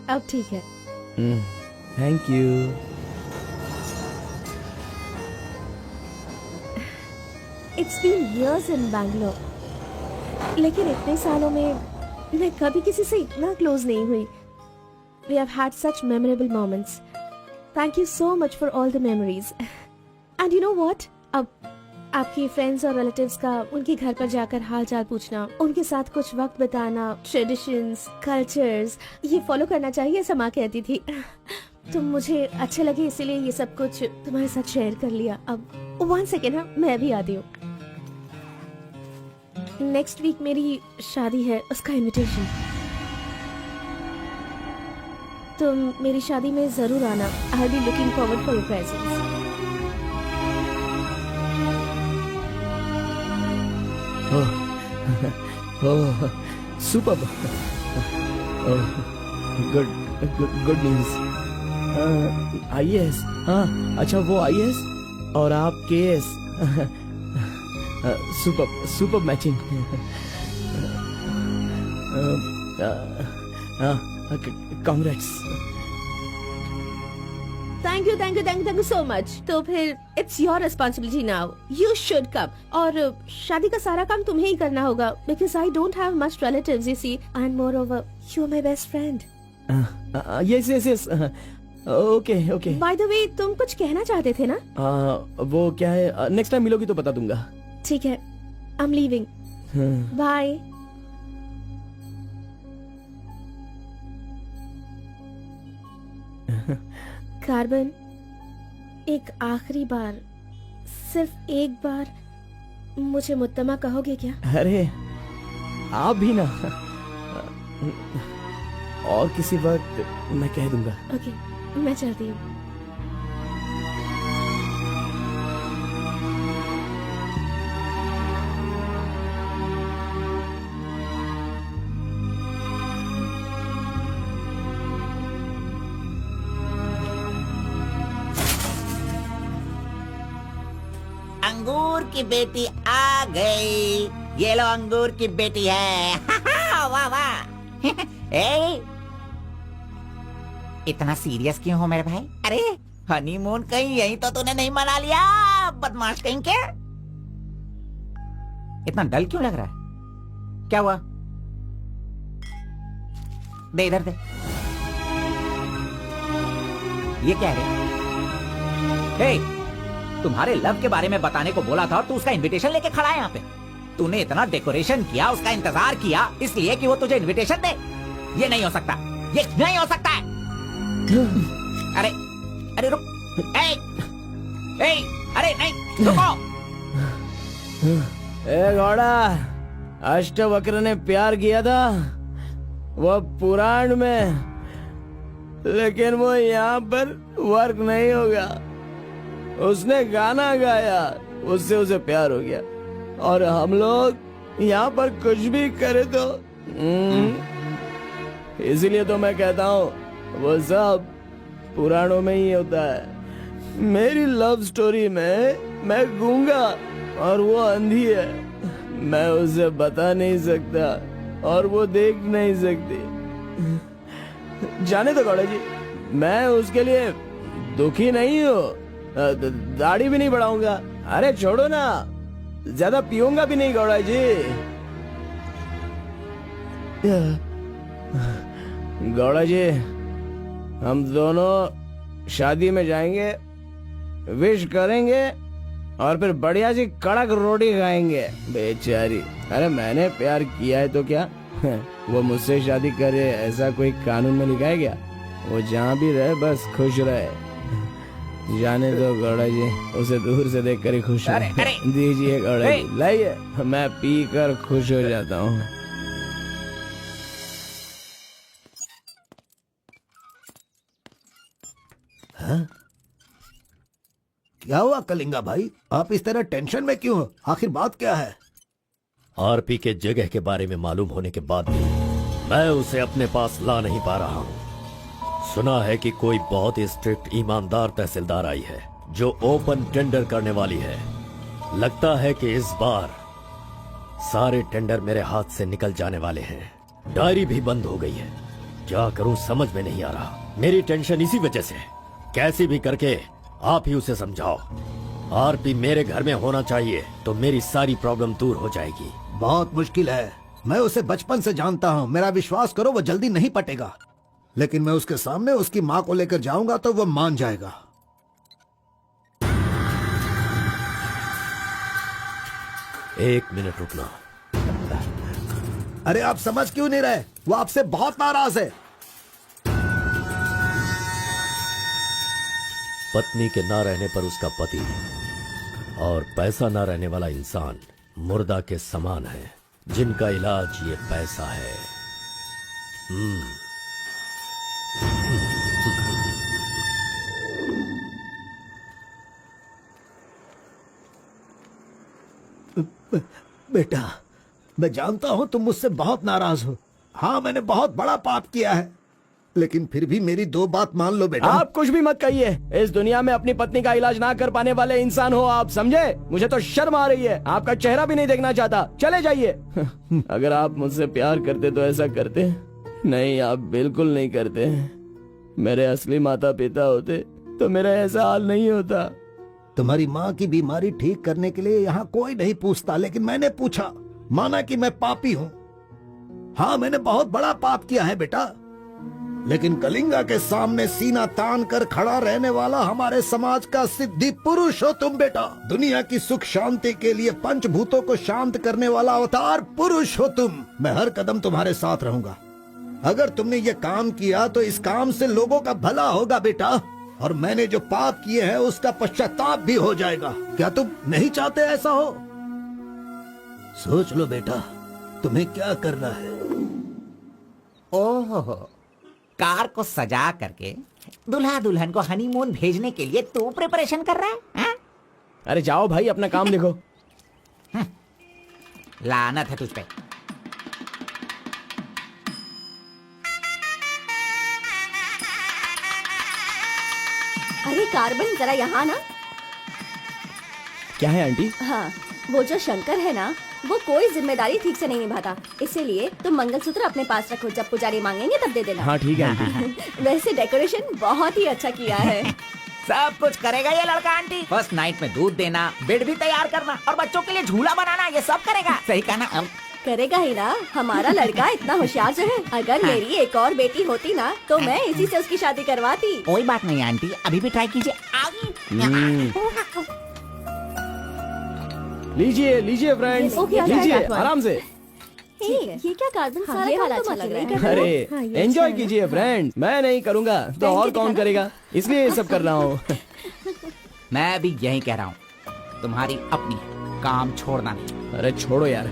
अब ठीक है। Thank you. It's been years in Bangalore, लेकिन इतने सालों में मैं कभी किसी से इतना क्लोज नहीं हुई। We have had such memorable moments. Thank you so much for all the memories. And you know what? अब आपकी फ्रेंड्स और रिलेटिव्स का उनके घर पर जाकर हाल चाल पूछना, उनके साथ कुछ वक्त बिताना, ट्रेडिशंस, कल्चर्स, ये फॉलो करना चाहिए, ऐसा माँ कहती थी। तुम मुझे अच्छे लगे इसीलिए ये सब कुछ तुम्हारे साथ शेयर कर लिया। अब 1 सेकेंड, हाँ मैं भी आती हूँ। नेक्स्ट वीक मेरी शादी है, उसका इनविटेशन। तुम मेरी शादी में जरूर आना। I be looking forward for your presence. Oh super. Good news. IAS. हाँ, अच्छा वो आईएएस और आप KS. Super matching. Congrats. Thank you so much. तो फिर it's your responsibility now, you should come. और शादी का सारा काम तुम्हें ही करना होगा, because I don't have much relatives you see, and more over you are my best friend. Yes. Okay. By the way, तुम कुछ कहना चाहते थे ना? वो क्या है, नेक्स्ट टाइम मिलोगी तो बता दूंगा। ठीक है, I am leaving, bye. Carbon, एक आखिरी बार, सिर्फ एक बार मुझे मुत्तमा कहोगे क्या? अरे आप भी ना, और किसी वक्त मैं कह दूंगा। ओके, मैं चलती हूँ। अंगूर की बेटी आ गई। ये लो अंगूर की बेटी है। वाह वाह। ए, इतना सीरियस क्यों हो मेरे भाई? अरे हनीमून कहीं यहीं तो तूने नहीं मना लिया, बदमाश कहीं के? इतना डल क्यों लग रहा है? क्या हुआ? दे इधर दे। ये क्या है? हे, तुम्हारे लव के बारे में बताने को बोला था और तू उसका इनविटेशन लेके खड़ा है यहाँ पे। तूने इतना डेकोरेशन किया, उसका इंतजार किया इसलिए कि वो तुझे इनविटेशन दे। ये नहीं हो सकता, ये नहीं हो सकता है। अरे अरे रुक। अरे नहीं, रुको। ए घोड़ा, अष्टवक्र ने प्यार किया था वो पुराण में, लेकिन वो यहाँ पर वर्क नहीं होगा। उसने गाना गाया, उससे उसे प्यार हो गया, और हम लोग यहाँ पर कुछ भी करे तो इसीलिए तो मैं कहता हूँ वो सब पुराणों में ही होता है। मेरी लव स्टोरी में मैं गूंगा और वो अंधी है। मैं उसे बता नहीं सकता और वो देख नहीं सकती। जाने दो गौड़ा जी, मैं उसके लिए दुखी नहीं हूँ, दाढ़ी भी नहीं बढ़ाऊंगा। अरे छोड़ो ना, ज्यादा पीऊंगा भी नहीं गौड़ा जी। गौड़ा जी, हम दोनों शादी में जाएंगे, विश करेंगे और फिर बढ़िया सी कड़क रोटी खाएंगे। बेचारी, अरे मैंने प्यार किया है तो क्या वो मुझसे शादी करे ऐसा कोई कानून में लिखा है क्या? वो जहाँ भी रहे बस खुश रहे। जाने दो गौड़ा जी, उसे दूर से देख कर ही खुश है। दीजिए गौड़ा जी, लाइए, मैं पी कर खुश हो जाता हूँ। क्या हुआ कलिंगा भाई, आप इस तरह टेंशन में क्यों हो? आखिर बात क्या है? आरपी के जगह के बारे में मालूम होने के बाद भी मैं उसे अपने पास ला नहीं पा रहा हूँ। सुना है कि कोई बहुत ही स्ट्रिक्ट ईमानदार तहसीलदार आई है जो ओपन टेंडर करने वाली है। लगता है कि इस बार सारे टेंडर मेरे हाथ से निकल जाने वाले हैं। डायरी भी बंद हो गई है। क्या करूं समझ में नहीं आ रहा। मेरी टेंशन इसी वजह से है। कैसी भी करके आप ही उसे समझाओ। आरपी मेरे घर में होना चाहिए तो मेरी सारी प्रॉब्लम दूर हो जाएगी। बहुत मुश्किल है, मैं उसे बचपन से जानता हूँ। मेरा विश्वास करो, वो जल्दी नहीं पटेगा। लेकिन मैं उसके सामने उसकी माँ को लेकर जाऊंगा तो वो मान जाएगा। एक मिनट रुकना। अरे आप समझ क्यों नहीं रहे? वो आपसे बहुत नाराज है। पत्नी के ना रहने पर उसका पति और पैसा ना रहने वाला इंसान मुर्दा के समान है, जिनका इलाज ये पैसा है। बेटा, मैं जानता हूँ तुम मुझसे बहुत नाराज हो। हाँ, मैंने बहुत बड़ा पाप किया है, लेकिन फिर भी मेरी दो बात मान लो बेटा। आप कुछ भी मत कहिए। इस दुनिया में अपनी पत्नी का इलाज ना कर पाने वाले इंसान हो आप, समझे? मुझे तो शर्म आ रही है, आपका चेहरा भी नहीं देखना चाहता। चले जाइए। अगर आप मुझसे प्यार करते तो ऐसा करते। नहीं, आप बिल्कुल नहीं करते। मेरे असली माता पिता होते तो मेरा ऐसा हाल नहीं होता। तुम्हारी माँ की बीमारी ठीक करने के लिए यहाँ कोई नहीं पूछता, लेकिन मैंने पूछा, माना कि मैं पापी हूँ। हाँ, मैंने बहुत बड़ा पाप किया है बेटा, लेकिन कलिंगा के सामने सीना तान कर खड़ा रहने वाला हमारे समाज का सिद्धि पुरुष हो तुम बेटा। दुनिया की सुख शांति के लिए पंचभूतों को शांत करने वाला अवतार पुरुष हो तुम। मैं हर कदम तुम्हारे साथ रहूंगा। अगर तुमने ये काम किया तो इस काम से लोगों का भला होगा बेटा, और मैंने जो पाप किए हैं उसका पश्चाताप भी हो जाएगा। क्या तुम नहीं चाहते ऐसा हो? सोच लो बेटा, तुम्हें क्या करना है। ओहो, कार को सजा करके दुल्हा दुल्हन को हनीमून भेजने के लिए तू प्रिपरेशन कर रहा है, हाँ? अरे जाओ भाई, अपना काम देखो। लानत है तुझ पे। अरे कार्बन, जरा यहाँ ना। क्या है आंटी? हाँ, वो जो शंकर है ना, वो कोई जिम्मेदारी ठीक से नहीं निभाता, इसीलिए तुम मंगलसूत्र अपने पास रखो, जब पुजारी मांगेंगे तब दे देना। हाँ ठीक है आंटी। वैसे डेकोरेशन बहुत ही अच्छा किया है। सब कुछ करेगा ये लड़का आंटी। फर्स्ट नाइट में दूध देना, बेड भी तैयार करना और बच्चों के लिए झूला बनाना, ये सब करेगा। सही कहा ना? अब करेगा ही ना, हमारा लड़का इतना होशियार जो है। अगर मेरी एक और बेटी होती ना तो मैं इसी से उसकी शादी करवाती। कोई बात नहीं आंटी, अभी भी ट्राई कीजिए। लीजिए लीजिए फ्रेंड्स, ओके, आ लीजिए जाएगा। आराम से। ये क्या कार्बन, हाँ, सारा ये काम वाला तुम अच्छा लग अकेले रहा ही है। कर रहे हो। अरे हाँ, ये एंजॉय अच्छा है। कीजिए फ्रेंड, मैं नहीं करूँगा तो और कौन करेगा, इसलिए ये सब कर रहा हूँ। मैं भी यही कह रहा हूँ, तुम्हारी अपनी काम छोड़ना नहीं। अरे छोड़ो यार।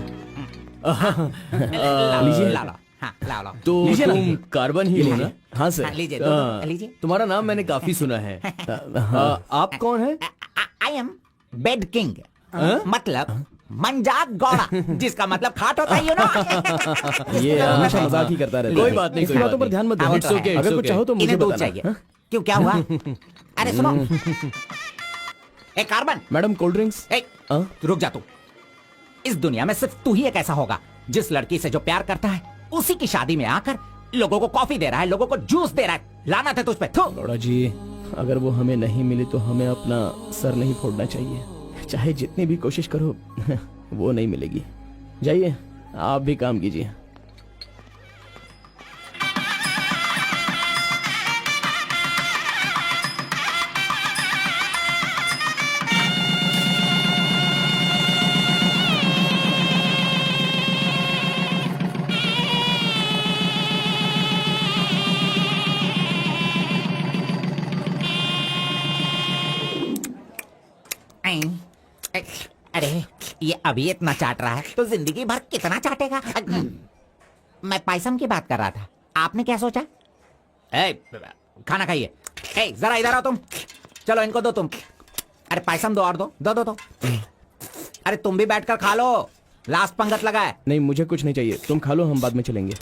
लीजिए, ला लो। हाँ, ला लो। तो लीजिए ना। तुम कार्बन ही हो ना? हाँ सर। हाँ, लीजिए, दो, लीजिए। तुम्हारा नाम मैंने काफी सुना है। आप कौन है? आई एम बेड किंग, मतलब मंजात गौड़ा, जिसका मतलब खाट होता है, you know? ये हमेशा मजाक ही करता रहता है। कोई बात नहीं, इसकी कोई बातों बात पर ध्यान मत दो। हाँ, It's वो तो okay, है। अगर कुछ चाहो तो मुझे इन्हें दूध बताना। चाहिए। क्यों, क्या हुआ? अरे सुनो, ए कार्बन, मैडम कोल्ड ड्रिंक्स। ए, रुक जा तू। इस दुनिया में सिर्फ तू ही एक ऐसा होगा जिस लड़की से जो प्यार करता है उसी की शादी में आकर लोगों को कॉफी दे रहा है, लोगों को जूस दे रहा है। लानत है तुझ पे। थू। गौड़ा जी, अगर वो हमें नहीं मिली तो हमें अपना सर नहीं फोड़ना चाहिए, चाहे जितनी भी कोशिश करो वो नहीं मिलेगी। जाइए, आप भी काम कीजिए। अरे ये अभी इतना चाट रहा है तो जिंदगी भर कितना चाटेगा। मैं पायसम की बात कर रहा था, आपने क्या सोचा? खाना खाइए। जरा इधर आओ तुम, चलो इनको दो तुम। अरे पायसम दो और दो दो दो दो। अरे तुम भी बैठकर खा लो, लास्ट पंगत लगा है। नहीं, मुझे कुछ नहीं चाहिए, तुम खा लो, हम बाद में चलेंगे।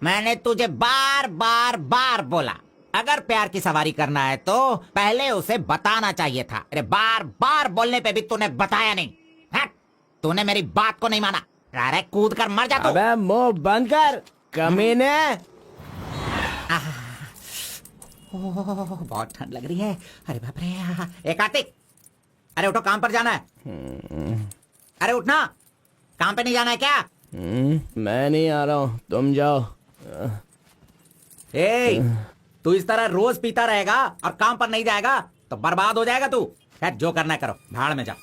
मैंने तुझे बार बार बार बोला, अगर प्यार की सवारी करना है तो पहले उसे बताना चाहिए था। अरे बार बार बोलने पे भी तूने बताया नहीं। तूने मेरी बात को नहीं माना। अरे कूद कर मर जा तू। अबे मुंह बंद कर कमीने। बहुत ठंड लग रही है। अरे बाप रे। ए कार्तिक, अरे उठो, काम पर जाना है। अरे उठना, काम पे नहीं जाना है क्या? मैं नहीं आ रहा हूँ, तुम जाओ। तू इस तरह रोज पीता रहेगा और काम पर नहीं जाएगा तो बर्बाद हो जाएगा तू। खैर, जो करना है करो, भाड़ में जाओ।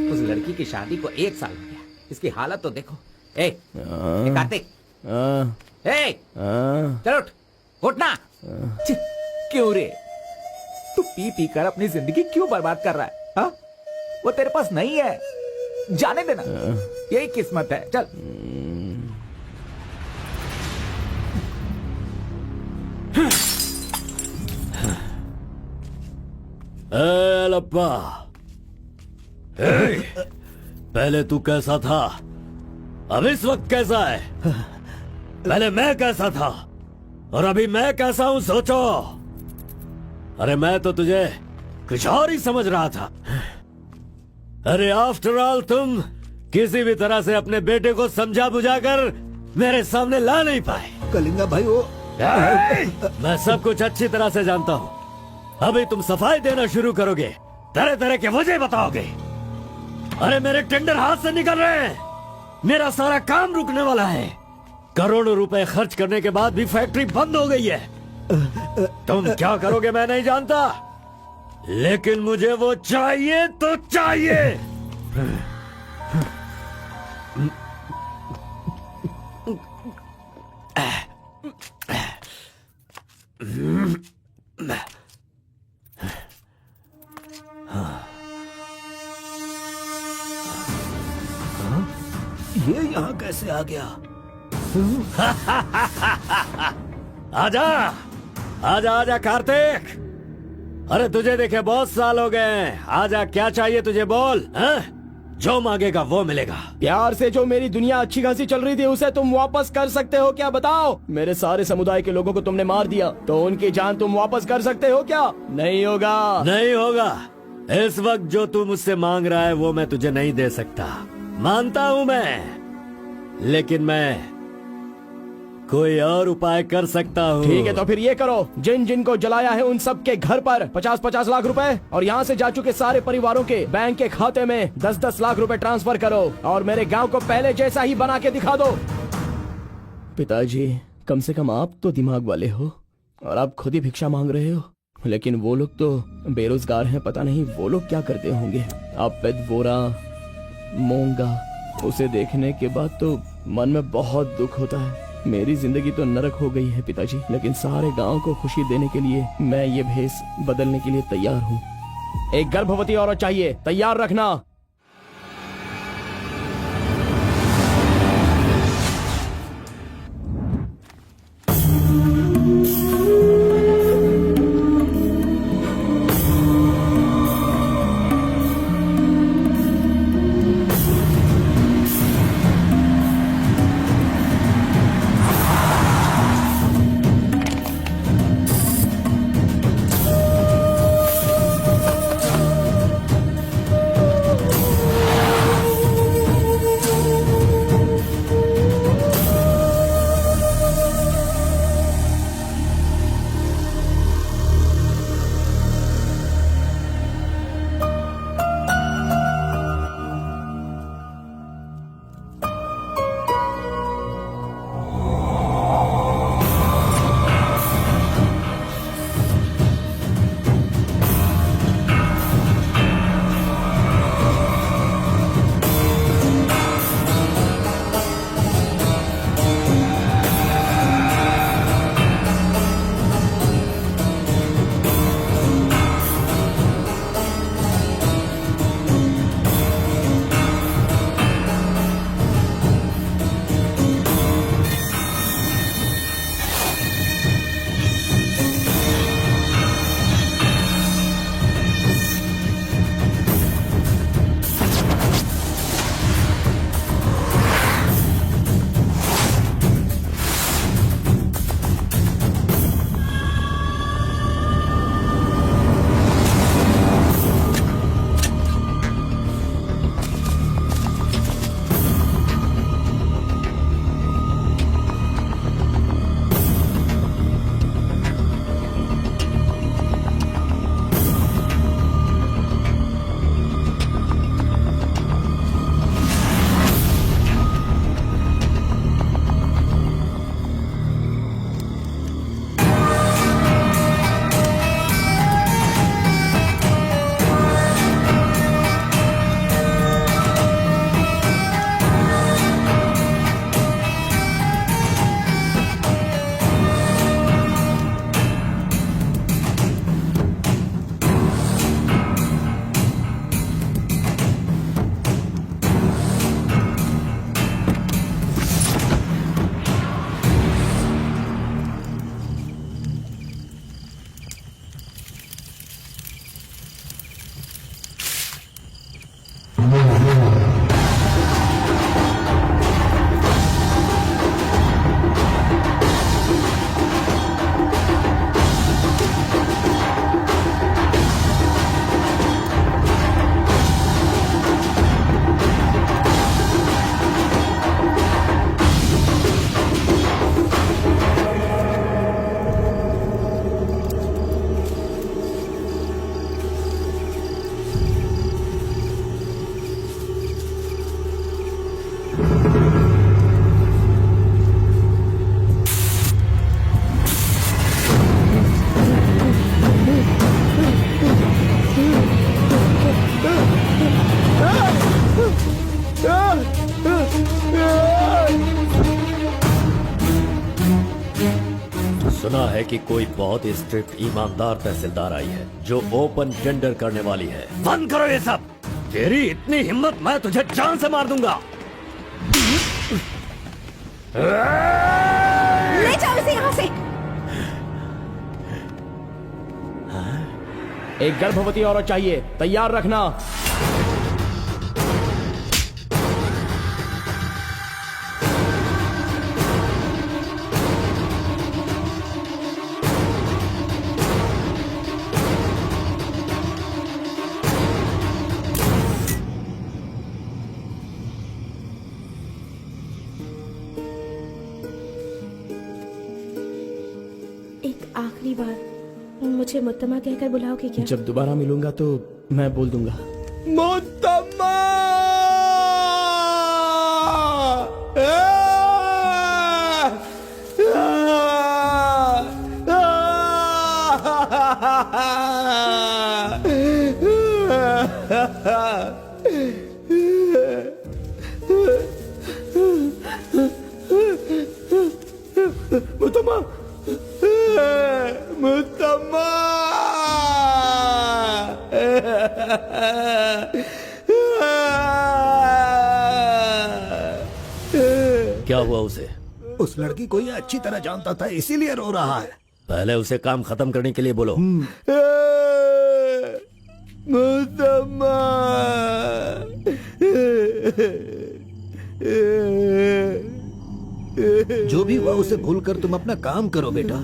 उस लड़की की शादी को 1 साल हो गया, इसकी हालत तो देखो। ए कार्तिक, ए चल उठ, उठना। क्यों रे, तू पी पी कर अपनी जिंदगी क्यों बर्बाद कर रहा है? हा? वो तेरे पास नहीं है, जाने देना, यही किस्मत है। चल। लप्पा, पहले तू कैसा था, अब इस वक्त कैसा है? पहले मैं कैसा था और अभी मैं कैसा हूं, सोचो। अरे मैं तो तुझे कुछ और ही समझ रहा था। अरे आफ्टर ऑल तुम किसी भी तरह से अपने बेटे को समझा बुझाकर मेरे सामने ला नहीं पाए। कलिंगा भाई वो मैं सब कुछ अच्छी तरह से जानता हूँ। अभी तुम सफाई देना शुरू करोगे, तरह तरह के वजह बताओगे। अरे मेरे टेंडर हाथ से निकल रहे हैं, मेरा सारा काम रुकने वाला है। करोड़ों रुपए खर्च करने के बाद भी फैक्ट्री बंद हो गई है। तुम क्या करोगे मैं नहीं जानता, लेकिन मुझे वो चाहिए तो चाहिए। ये यहाँ कैसे आ गया? आजा आजा आजा कार्तिक, अरे तुझे देखे बहुत साल हो गए। आजा, क्या चाहिए तुझे, बोल। जो मांगेगा वो मिलेगा। प्यार से जो मेरी दुनिया अच्छी खासी चल रही थी उसे तुम वापस कर सकते हो क्या, बताओ? मेरे सारे समुदाय के लोगों को तुमने मार दिया, तो उनकी जान तुम वापस कर सकते हो क्या? नहीं होगा। नहीं होगा। इस वक्त जो तू मुझसे मांग रहा है वो मैं तुझे नहीं दे सकता, मानता हूँ मैं, लेकिन मैं कोई और उपाय कर सकता हूँ। ठीक है, तो फिर ये करो, जिन जिन को जलाया है उन सब के घर पर 50-50 लाख रुपए और यहाँ से जा चुके सारे परिवारों के बैंक के खाते में 10-10 लाख रुपए ट्रांसफर करो और मेरे गांव को पहले जैसा ही बना के दिखा दो। पिताजी, कम से कम आप तो दिमाग वाले हो और आप खुद ही भिक्षा मांग रहे हो, लेकिन वो लोग तो बेरोजगार हैं, पता नहीं वो लोग क्या करते होंगे। आप पेद वोरा मोंगा, उसे देखने के बाद तो मन में बहुत दुख होता है। मेरी जिंदगी तो नरक हो गई है पिताजी, लेकिन सारे गांव को खुशी देने के लिए मैं ये भेष बदलने के लिए तैयार हूँ। एक गर्भवती औरत चाहिए, तैयार रखना। सुना है कि कोई बहुत ही स्ट्रिक्ट ईमानदार तहसीलदार आई है जो ओपन टेंडर करने वाली है। बंद करो ये सब। तेरी इतनी हिम्मत, मैं तुझे जान से मार दूंगा। ले जाओ इसे यहाँ से। एक गर्भवती औरत चाहिए, तैयार रखना। एक आखिरी बार मुझे मुत्तमा कहकर बुलाओगे क्या? जब दोबारा मिलूंगा तो मैं बोल दूंगा। मुत्तम्मा! मुत्तम्मा, मुत्तम्मा! क्या हुआ उसे? उस लड़की को ये अच्छी तरह जानता था, इसीलिए रो रहा है। पहले उसे काम खत्म करने के लिए बोलो। मुत्तम्मा! जो भी हुआ उसे भूलकर तुम अपना काम करो बेटा।